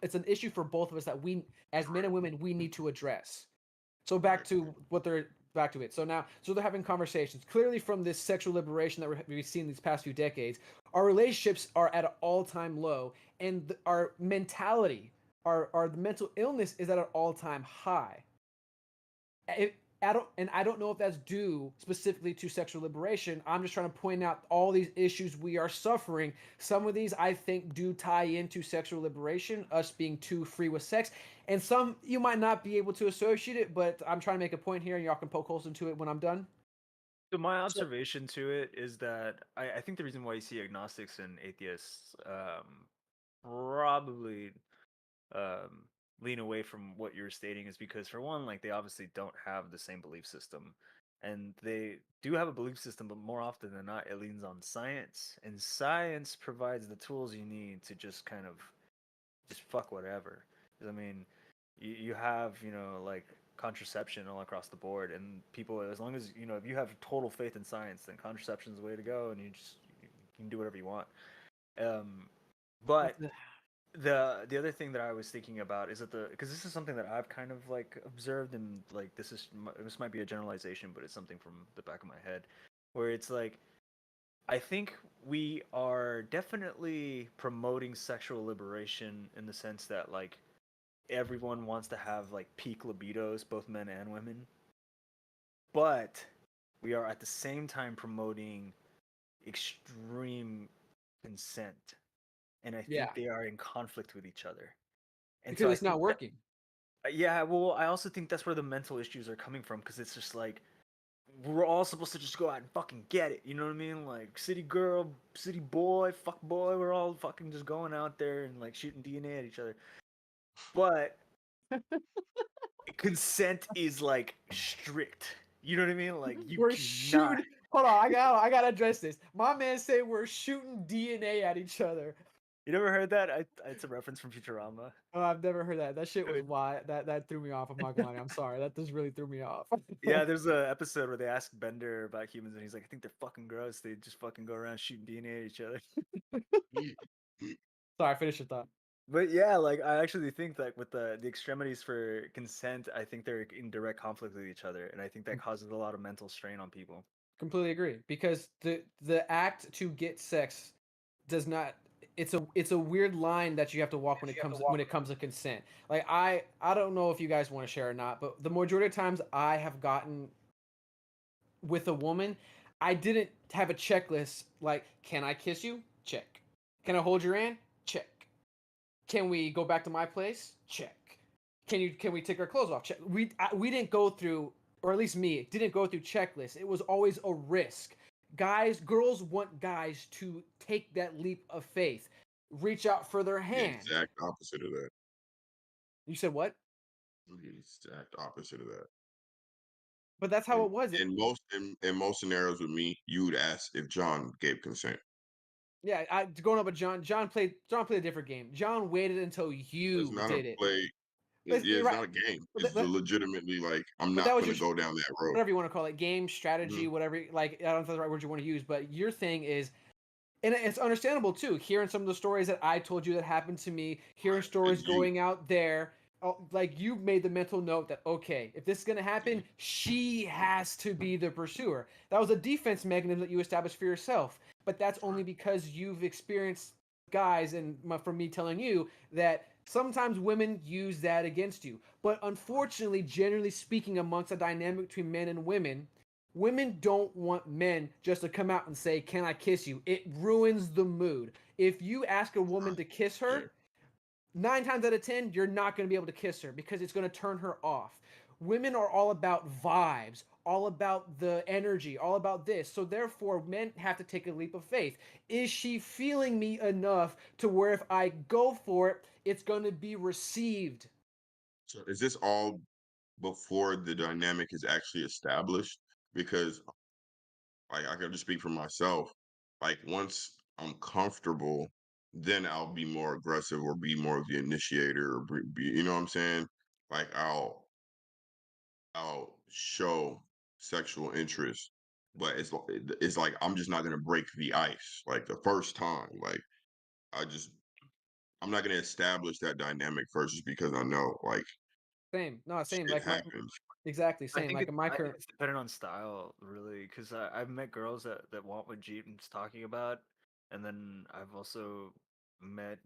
Speaker 1: it's an issue for both of us that we, as men and women, we need to address. So
Speaker 3: Right.
Speaker 1: back to it. So they're having conversations. Clearly, from this sexual liberation that we've seen these past few decades, our relationships are at an all-time low, and our mentality, our the mental illness is at an all-time high. It, I don't know if that's due specifically to sexual liberation. I'm just trying to point out all these issues we are suffering. Some of these I think do tie into sexual liberation, us being too free with sex, and some you might not be able to associate it. But I'm trying to make a point here, and y'all can poke holes into it when I'm done.
Speaker 2: So my
Speaker 1: So
Speaker 2: observation to it is that I think the reason why you see agnostics and atheists probably um, lean away from what you're stating is because for one, like they obviously don't have the same belief system, and they do have a belief system, but more often than not, it leans on science, and science provides the tools you need to just kind of just fuck whatever. 'Cause, I mean, you have like contraception all across the board, and people as long as if you have total faith in science, then contraception is the way to go, and you can do whatever you want. Um, but the other thing that I was thinking about is that because this is something that I've kind of like observed and like this might be a generalization, but it's something from the back of my head, where it's like I think we are definitely promoting sexual liberation in the sense that like everyone wants to have like peak libidos, both men and women, but we are at the same time promoting extreme consent, and I
Speaker 1: yeah,
Speaker 2: think they are in conflict with each other. And so
Speaker 1: because
Speaker 2: I
Speaker 1: it's not
Speaker 2: think that
Speaker 1: working.
Speaker 2: yeah, well, I also think that's where the mental issues are coming from because it's just like we're all supposed to just go out and fucking get it. You know what I mean? Like city girl, city boy, fuck boy. We're all fucking just going out there and like shooting DNA at each other. But consent is like strict. You know what I mean? Like you
Speaker 1: We're
Speaker 2: cannot.
Speaker 1: shooting. Hold on, I gotta address this. My man say we're shooting DNA at each other.
Speaker 2: You never heard that? It's a reference from Futurama.
Speaker 1: Oh, I've never heard that. That shit was
Speaker 2: Dude.
Speaker 1: wild. That threw me off. I'm not gonna lie. I'm sorry. That just really threw me off.
Speaker 2: Yeah, there's a episode where they ask Bender about humans, and he's like, "I think they're fucking gross. They just fucking go around shooting DNA at each other."
Speaker 1: Sorry, finish your thought.
Speaker 2: But yeah, like I actually think that with the extremities for consent, I think they're in direct conflict with each other, and I think that causes a lot of mental strain on people.
Speaker 1: Completely agree because the act to get sex does not. It's a weird line that you have to walk when it comes to consent. Like I don't know if you guys want to share or not, but the majority of times I have gotten with a woman, I didn't have a checklist like, can I kiss you? Check. Can I hold your hand? Check. Can we go back to my place? Check. Can we take our clothes off? Check. We didn't go through, or at least me didn't go through checklists. It was always a risk. Girls want guys to take that leap of faith, reach out for their
Speaker 3: The
Speaker 1: hand.
Speaker 3: exact opposite of that.
Speaker 1: You said what?
Speaker 3: The exact opposite of that.
Speaker 1: But that's how
Speaker 3: In
Speaker 1: it was.
Speaker 3: in most scenarios with me, you would ask if John gave consent.
Speaker 1: Yeah, going up with John. John played a different game. John waited until
Speaker 3: It's
Speaker 1: you
Speaker 3: not a
Speaker 1: did it.
Speaker 3: play.
Speaker 1: You're
Speaker 3: It's
Speaker 1: right.
Speaker 3: not a game.
Speaker 1: But,
Speaker 3: It's legitimately like I'm
Speaker 1: but that
Speaker 3: not
Speaker 1: was
Speaker 3: gonna
Speaker 1: your
Speaker 3: go down that road.
Speaker 1: whatever you want to call it, game strategy,
Speaker 3: Mhm.
Speaker 1: whatever. Like I don't know if that's the right word you want to use, but your thing is, and it's understandable too. Hearing some of the stories that I told you that happened to me, hearing
Speaker 3: Right.
Speaker 1: stories
Speaker 3: You.
Speaker 1: going out there, like you made the mental note that okay, if this is gonna happen, she has to be the pursuer. That was a defense mechanism that you established for yourself, but that's only because you've experienced guys and from me telling you that sometimes women use that against you. But unfortunately, generally speaking, amongst a dynamic between men and women don't want men just to come out and say, "Can I kiss you?" It ruins the mood. If you ask a woman to kiss
Speaker 3: Yeah.
Speaker 1: her, 9 times out of 10, you're not going to be able to kiss her because it's going to turn her off. Women are all about vibes, all about the energy, all about this. So therefore, men have to take a leap of faith. Is she feeling me enough to where if I go for it, it's going to be received?
Speaker 3: So is this all before the dynamic is actually established? Because like I can just speak for myself. Like once I'm comfortable, then I'll be more aggressive or be more of the initiator or you know what I'm saying? Like I'll show sexual interest, but it's like I'm just not gonna break the ice like the first time. Like I just I'm not gonna establish that dynamic first just because I know like
Speaker 1: Same. No, same.
Speaker 3: shit
Speaker 1: Like my
Speaker 3: happens.
Speaker 1: exactly
Speaker 2: I
Speaker 1: same.
Speaker 2: think
Speaker 1: Like in my
Speaker 2: I think
Speaker 1: current
Speaker 2: it's dependent on style, really, because I've met girls that want what Jeeton's talking about, and then I've also met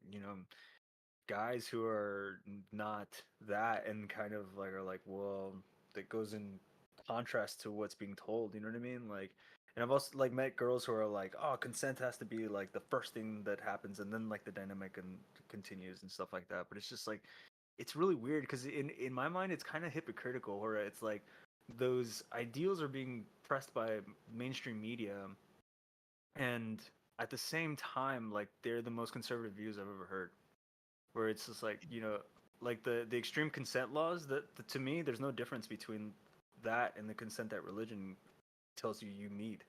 Speaker 2: guys who are not that, and kind of like are like, well, that goes in contrast to what's being told. You know what I mean? Like, and I've also like met girls who are like, oh, consent has to be like the first thing that happens, and then like the dynamic and continues and stuff like that. But it's just like it's really weird because in my mind it's kind of hypocritical where it's like those ideals are being pressed by mainstream media, and at the same time like they're the most conservative views I've ever heard, where it's just like like the extreme consent laws that to me there's no difference between that and the consent that religion tells you need.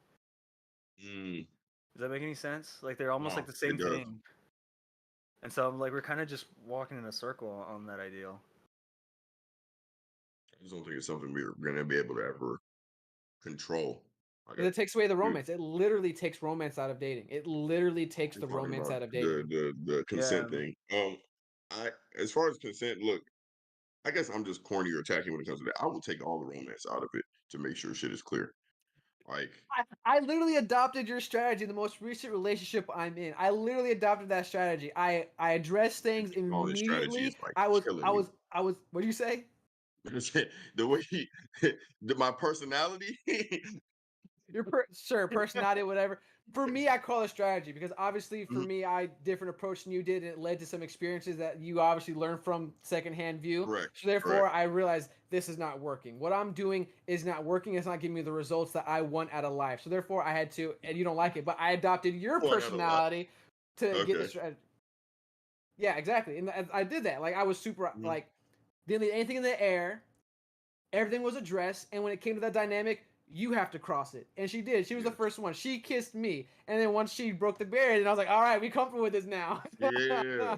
Speaker 3: Mm,
Speaker 2: Does that make any sense? Like they're almost like
Speaker 3: no,
Speaker 2: the
Speaker 3: it
Speaker 2: same
Speaker 3: does.
Speaker 2: thing. And so I'm like we're kind of just walking in a circle on that ideal.
Speaker 3: I just don't think it's something we're gonna be able to ever control. Like
Speaker 1: Because it takes away the
Speaker 3: we
Speaker 1: romance. It literally takes romance out of dating. It literally takes
Speaker 3: we're
Speaker 1: the
Speaker 3: talking
Speaker 1: romance
Speaker 3: about
Speaker 1: out of dating.
Speaker 3: the
Speaker 2: Yeah.
Speaker 3: consent thing. I as far as consent, look, I guess I'm just corny or tacky when it comes to that. I will take all the romance out of it to make sure shit is clear. Like
Speaker 1: I literally adopted your strategy in the most recent relationship I'm in. I literally adopted that strategy. I addressed things
Speaker 3: all this strategy is
Speaker 1: immediately.
Speaker 3: like
Speaker 1: I was
Speaker 3: killing
Speaker 1: I
Speaker 3: me.
Speaker 1: was I was what do you say?
Speaker 3: The way my personality.
Speaker 1: Sure, personality, whatever. For me, I call it strategy because obviously for
Speaker 3: Mhm,
Speaker 1: me, I different approach than you did, and it led to some experiences that you obviously learned from secondhand view.
Speaker 3: correct,
Speaker 1: So therefore,
Speaker 3: correct.
Speaker 1: I realized this is not working. What I'm doing is not working. It's not giving me the results that I want out of life. So therefore, I had to, and you don't like it, but I adopted your
Speaker 3: One out of lot.
Speaker 1: personality to get the
Speaker 3: Okay.
Speaker 1: strategy. Yeah, exactly, and I did that. Like I was super
Speaker 3: Mhm.
Speaker 1: like didn't leave anything in the air. Everything was addressed, and when it came to that dynamic, you have to cross it, and she did. She was the
Speaker 3: Yes.
Speaker 1: first one. She kissed me, and then once she broke the barrier, then I was like, "All right, we comfortable with this now."
Speaker 3: Yeah.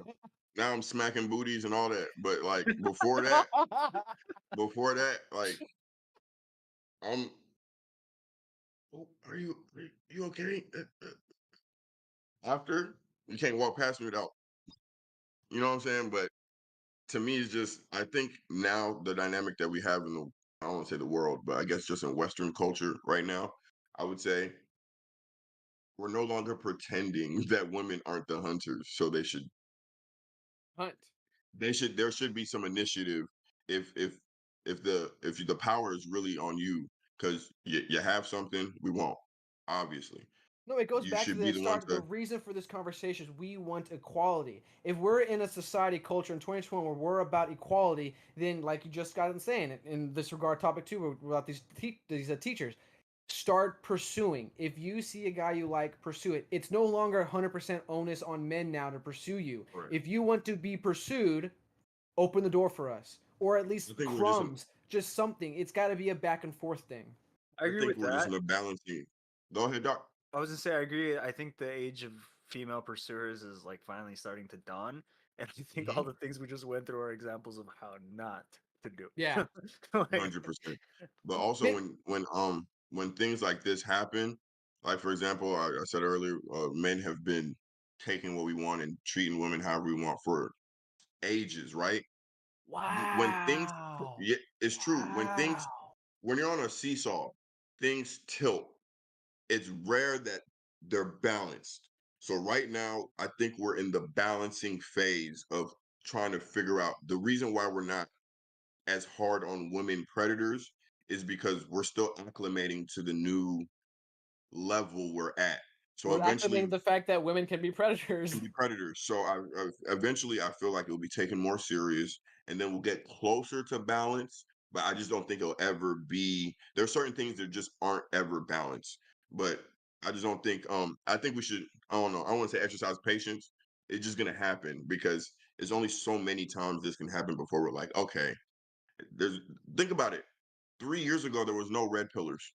Speaker 3: Now I'm smacking booties and all that. But like before that, like I'm oh, are you okay? After you can't walk past me without you know what I'm saying? But to me it's just I think now the dynamic that we have in the I don't want to say the world, but I guess just in Western culture right now, I would say we're no longer pretending that women aren't the hunters. So
Speaker 1: Hunt.
Speaker 3: there should be some initiative if the power is really on you because you have something we won't obviously
Speaker 1: No, it goes
Speaker 3: you
Speaker 1: back to
Speaker 3: should
Speaker 1: the
Speaker 3: be the one
Speaker 1: start. The
Speaker 3: to
Speaker 1: reason for this conversation is we want equality. If we're in a society culture in 2020 where we're about equality, then like you just got in saying in this regard topic too about these teachers, start pursuing. If you see a guy you like, pursue it. It's no longer 100% onus on men now to pursue you.
Speaker 3: right.
Speaker 1: If you want to be pursued, open the door for us, or at
Speaker 3: I
Speaker 1: least
Speaker 3: think we're just in,
Speaker 1: crumbs, just something. It's got to be a back and forth thing.
Speaker 2: I
Speaker 3: I
Speaker 2: agree
Speaker 3: think
Speaker 2: with
Speaker 3: we're just
Speaker 2: that.
Speaker 3: in a balancing go ahead doc
Speaker 2: I was gonna say I agree. I think the age of female pursuers is like finally starting to dawn. And I think all
Speaker 3: Mhm.
Speaker 2: the things we just went through are examples of how not to do.
Speaker 1: Yeah.
Speaker 2: Like,
Speaker 3: 100%. But also
Speaker 1: Mi-
Speaker 3: when things like this happen, like for example, I said earlier, men have been taking what we want and treating women however we want for ages, right? When things,
Speaker 1: Wow.
Speaker 3: yeah, it's true.
Speaker 1: Wow.
Speaker 3: When you're on a seesaw, things tilt. It's rare that they're balanced. So right now, I think we're in the balancing phase of trying to figure out the reason why we're not as hard on women predators is because we're still acclimating to the new level we're at. So
Speaker 1: We're acclimating
Speaker 3: eventually
Speaker 1: the fact that women can be
Speaker 3: can
Speaker 1: predators.
Speaker 3: be predators. So eventually I feel like it'll be taken more serious, and then we'll get closer to balance. But I just don't think it'll ever be. There are certain things that just aren't ever balanced. But I just don't think. I think we should. I don't know. I want to say exercise patience. It's just gonna happen because there's only so many times this can happen before we're like, okay, there's. Think about it. 3 years ago, there was no red pillars.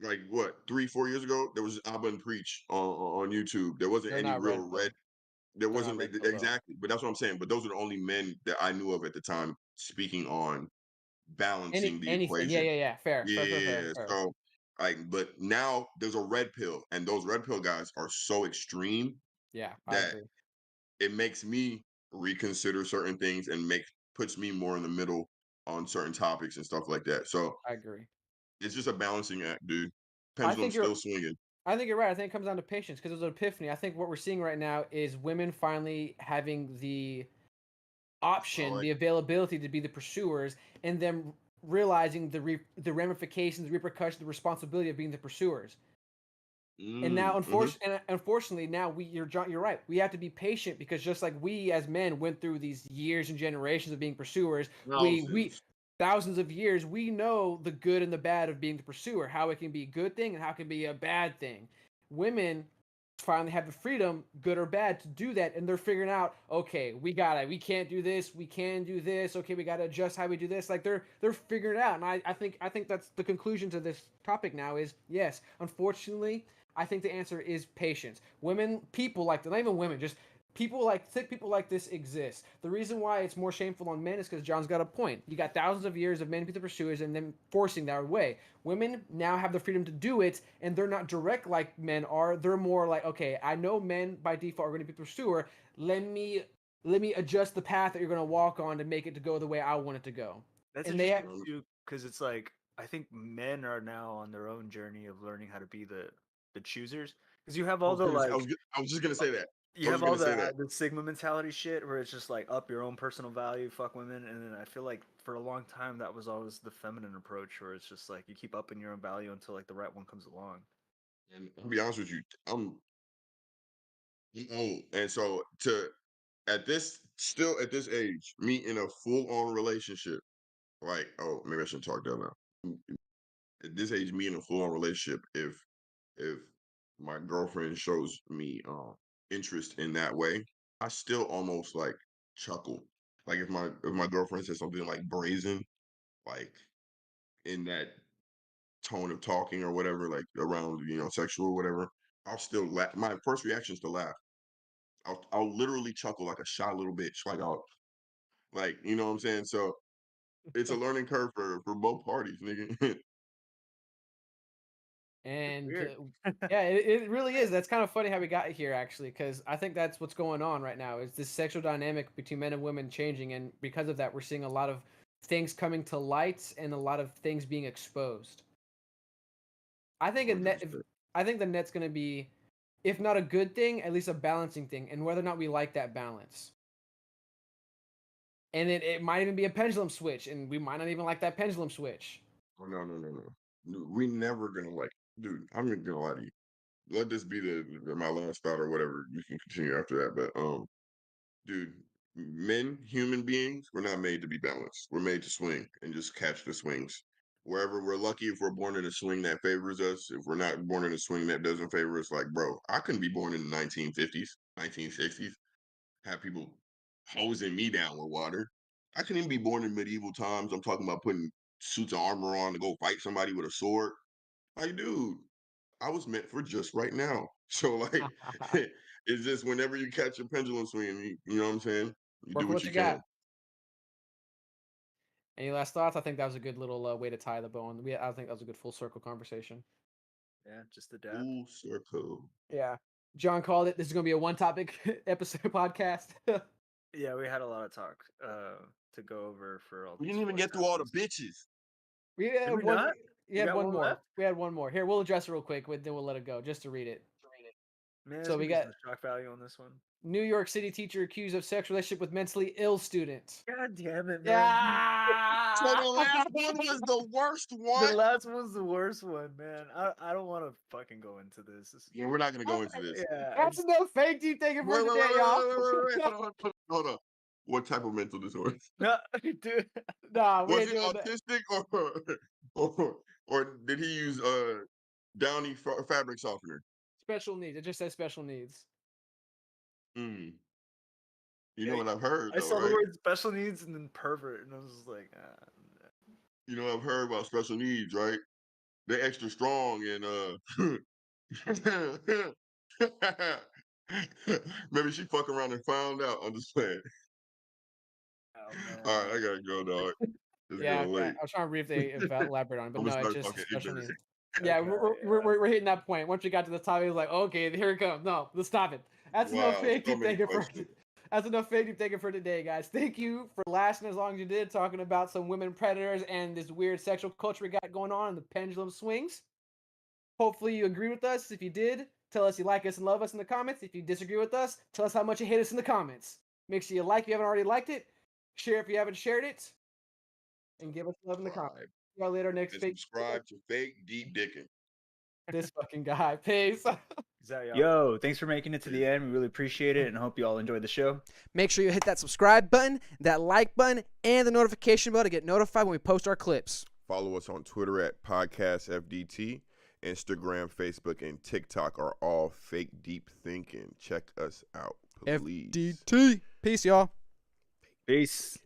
Speaker 3: Like what, 3, 4 years ago, there was Abba and Preach on YouTube. There wasn't
Speaker 1: They're
Speaker 3: any
Speaker 1: not
Speaker 3: real
Speaker 1: red
Speaker 3: red.
Speaker 1: pill.
Speaker 3: There
Speaker 1: They're not
Speaker 3: wasn't
Speaker 1: red pill though.
Speaker 3: exactly, but that's what I'm saying. But those are the only men that I knew of at the time speaking on balancing the
Speaker 1: Anything. Yeah,
Speaker 3: equation.
Speaker 1: yeah, yeah. Fair,
Speaker 3: Yeah,
Speaker 1: fair, fair,
Speaker 3: yeah,
Speaker 1: fair,
Speaker 3: yeah.
Speaker 1: fair.
Speaker 3: So like, but now there's a red pill, and those red pill guys are so extreme
Speaker 1: Yeah, I
Speaker 3: that
Speaker 1: agree.
Speaker 3: it makes me reconsider certain things and puts me more in the middle on certain topics and stuff like that. So
Speaker 1: I agree.
Speaker 3: it's just a balancing act, dude.
Speaker 1: I
Speaker 3: Pendulum
Speaker 1: think you're
Speaker 3: still swinging.
Speaker 1: I think you're right. I think it comes down to patience because there's an epiphany. I think what we're seeing right now is women finally having the
Speaker 3: I
Speaker 1: option,
Speaker 3: like.
Speaker 1: the availability to be the pursuers, and them realizing the ramifications, the repercussions, the responsibility of being the pursuers. And now,
Speaker 3: Mhm.
Speaker 1: unfortunately, now you're right. We have to be patient because just like we as men went through these years and generations of being pursuers, we
Speaker 3: Thousands.
Speaker 1: thousands of years, we know the good and the bad of being the pursuer, how it can be a good thing and how it can be a bad thing. Women finally have the freedom, good or bad, to do that, and they're figuring out, okay, we can't do this, we can do this, okay, we gotta adjust how we do this. Like they're figuring it out. And I think that's the conclusion to this topic now is yes, unfortunately, I think the answer is patience. Women, people like not even women, just thick people like this exist. The reason why it's more shameful on men is because John's got a point. You got thousands of years of men being the pursuers and them forcing their way. Women now have the freedom to do it, and they're not direct like men are. They're more like, okay, I know men by default are going to be the pursuer. Let me adjust the path that you're going to walk on to make it to go the way I want it to go.
Speaker 2: that's
Speaker 1: And they,
Speaker 2: interesting too, because it's like I think men are now on their own journey of learning how to be the choosers. Because you have
Speaker 3: I
Speaker 2: all
Speaker 3: was
Speaker 2: the
Speaker 3: gonna.
Speaker 2: like
Speaker 3: I was just gonna say that.
Speaker 2: you
Speaker 3: I was
Speaker 2: have
Speaker 3: gonna
Speaker 2: all
Speaker 3: say that.
Speaker 2: the Sigma mentality shit where it's just like up your own personal value, fuck women, and then I feel like for a long time that was always the feminine approach where it's just like you keep upping your own value until like the right one comes along.
Speaker 3: And I'll be honest with you, I'm old, and so to at this still at this age, me in a full on relationship, like oh maybe I shouldn't talk that now. At this age, me in a full on relationship, if my girlfriend shows me interest in that way, I still almost like chuckle. Like if my girlfriend says something like brazen, like in that tone of talking or whatever, like around sexual or whatever, I'll still laugh. My first reaction is to laugh. I'll literally chuckle like a shy little bitch. Like I'll like you know what I'm saying. So it's a learning curve for both parties, nigga.
Speaker 2: It's
Speaker 1: And
Speaker 2: weird.
Speaker 1: yeah, it really is. That's kind of funny how we got here, actually, because I think that's what's going on right now is this sexual dynamic between men and women changing, and because of that, we're seeing a lot of things coming to light and a lot of things being exposed. I think a net.
Speaker 3: 100%.
Speaker 1: I think the net's going to be, if not a good thing, at least a balancing thing, and whether or not we like that balance. And it might even be a pendulum switch, and we might not even like that pendulum switch.
Speaker 3: Oh no no no no. We never gonna like, dude. I'm not gonna lie to you. Let this be my last thought or whatever. You can continue after that, but dude, men, human beings, we're not made to be balanced. We're made to swing and just catch the swings. Wherever we're lucky, if we're born in a swing that favors us, if we're not born in a swing that doesn't favor us, like, bro, I couldn't be born in the 1950s, 1960s, have people hosing me down with water. I couldn't even be born in medieval times. I'm talking about putting suits of armor on to go fight somebody with a sword. Like, dude, I was meant for just right now. So like, it's just whenever you catch a pendulum swing, you know what I'm saying? You
Speaker 1: Work
Speaker 3: do
Speaker 1: with
Speaker 3: what
Speaker 1: what
Speaker 3: you
Speaker 1: you
Speaker 3: can.
Speaker 1: got. Any last thoughts? I think that was a good little way to tie the bow. I think that was a good full circle conversation.
Speaker 2: Yeah, just adapt.
Speaker 3: Full circle.
Speaker 1: Yeah. John called it. This is going to be a one topic episode podcast.
Speaker 2: Yeah, we had a lot of talk to go over for all
Speaker 3: We
Speaker 2: these
Speaker 3: didn't even
Speaker 2: sports
Speaker 3: get through all the
Speaker 2: topics.
Speaker 3: bitches.
Speaker 1: We
Speaker 2: Did
Speaker 1: had
Speaker 2: we
Speaker 1: one.
Speaker 2: not?
Speaker 1: We
Speaker 2: You
Speaker 1: had
Speaker 2: got
Speaker 1: one
Speaker 2: one
Speaker 1: more.
Speaker 2: left?
Speaker 1: We had one more. Here, we'll address it real quick. Then we'll let it go just to read it.
Speaker 2: Man, there's
Speaker 1: So
Speaker 2: gonna
Speaker 1: we
Speaker 2: be
Speaker 1: got
Speaker 2: some shock value on this one.
Speaker 1: New York City teacher accused of sexual relationship with mentally ill student.
Speaker 2: God damn it, man!
Speaker 1: Yeah.
Speaker 3: So the last one was the worst
Speaker 2: The
Speaker 3: one.
Speaker 2: last one's the worst one, man. I don't want to fucking go into this.
Speaker 3: Yeah, we're not gonna go into this.
Speaker 2: Yeah,
Speaker 1: That's enough fake deep thinking for
Speaker 3: Wait, wait, wait,
Speaker 1: today,
Speaker 3: wait,
Speaker 1: y'all.
Speaker 3: wait, wait, wait, hold on. What type of mental disorder?
Speaker 2: no, dude.
Speaker 1: Nah, we
Speaker 3: Was
Speaker 1: ain't
Speaker 3: it
Speaker 1: doing that.
Speaker 3: autistic or did he use Downy fabric softener?
Speaker 1: Special needs. It just says special needs.
Speaker 3: Mm. You know what I've heard
Speaker 2: I
Speaker 3: though,
Speaker 2: saw the
Speaker 3: right?
Speaker 2: word special needs and then pervert, and I was just like,
Speaker 3: You know I've heard about special needs, right? They're extra strong and maybe she fuck around and found out. I'm just playing.
Speaker 2: oh man.
Speaker 3: All right, I gotta go, dog. It's
Speaker 1: Yeah,
Speaker 3: getting
Speaker 1: okay.
Speaker 3: late.
Speaker 1: I was trying to read if they elaborate on it, but
Speaker 3: I'm gonna
Speaker 1: no, it's
Speaker 3: start
Speaker 1: just
Speaker 3: talking
Speaker 1: special
Speaker 3: ignorant.
Speaker 1: needs. Yeah,
Speaker 2: Okay,
Speaker 1: we're hitting that point. Once we got to the topic, it was like, okay, here it comes. No, let's stop it. That's enough
Speaker 3: Wow,
Speaker 1: fake
Speaker 3: so
Speaker 1: deep
Speaker 3: many
Speaker 1: thinking for
Speaker 3: questions.
Speaker 1: that's enough fake deep thinking for today, guys. Thank you for lasting as long as you did, talking about some women predators and this weird sexual culture we got going on and the pendulum swings. Hopefully you agree with us. If you did, tell us you like us and love us in the comments. If you disagree with us, tell us how much you hate us in the comments. Make sure you like if you haven't already liked it. Share if you haven't shared it. And give us love in the comments.
Speaker 3: Subscribe
Speaker 1: See y'all later next
Speaker 3: and
Speaker 1: fake.
Speaker 3: subscribe to Fake Deep Dicking.
Speaker 1: This fucking guy. Peace.
Speaker 2: Is that y'all?
Speaker 4: Yo, thanks for making it to the end. We really appreciate it and hope you all enjoyed the show.
Speaker 1: Make sure you hit that subscribe button, that like button, and the notification bell to get notified when we post our clips.
Speaker 3: Follow us on Twitter at PodcastFDT. Instagram, Facebook, and TikTok are all Fake Deep Thinking. Check us out, please.
Speaker 1: FDT. Peace, y'all.
Speaker 4: Peace.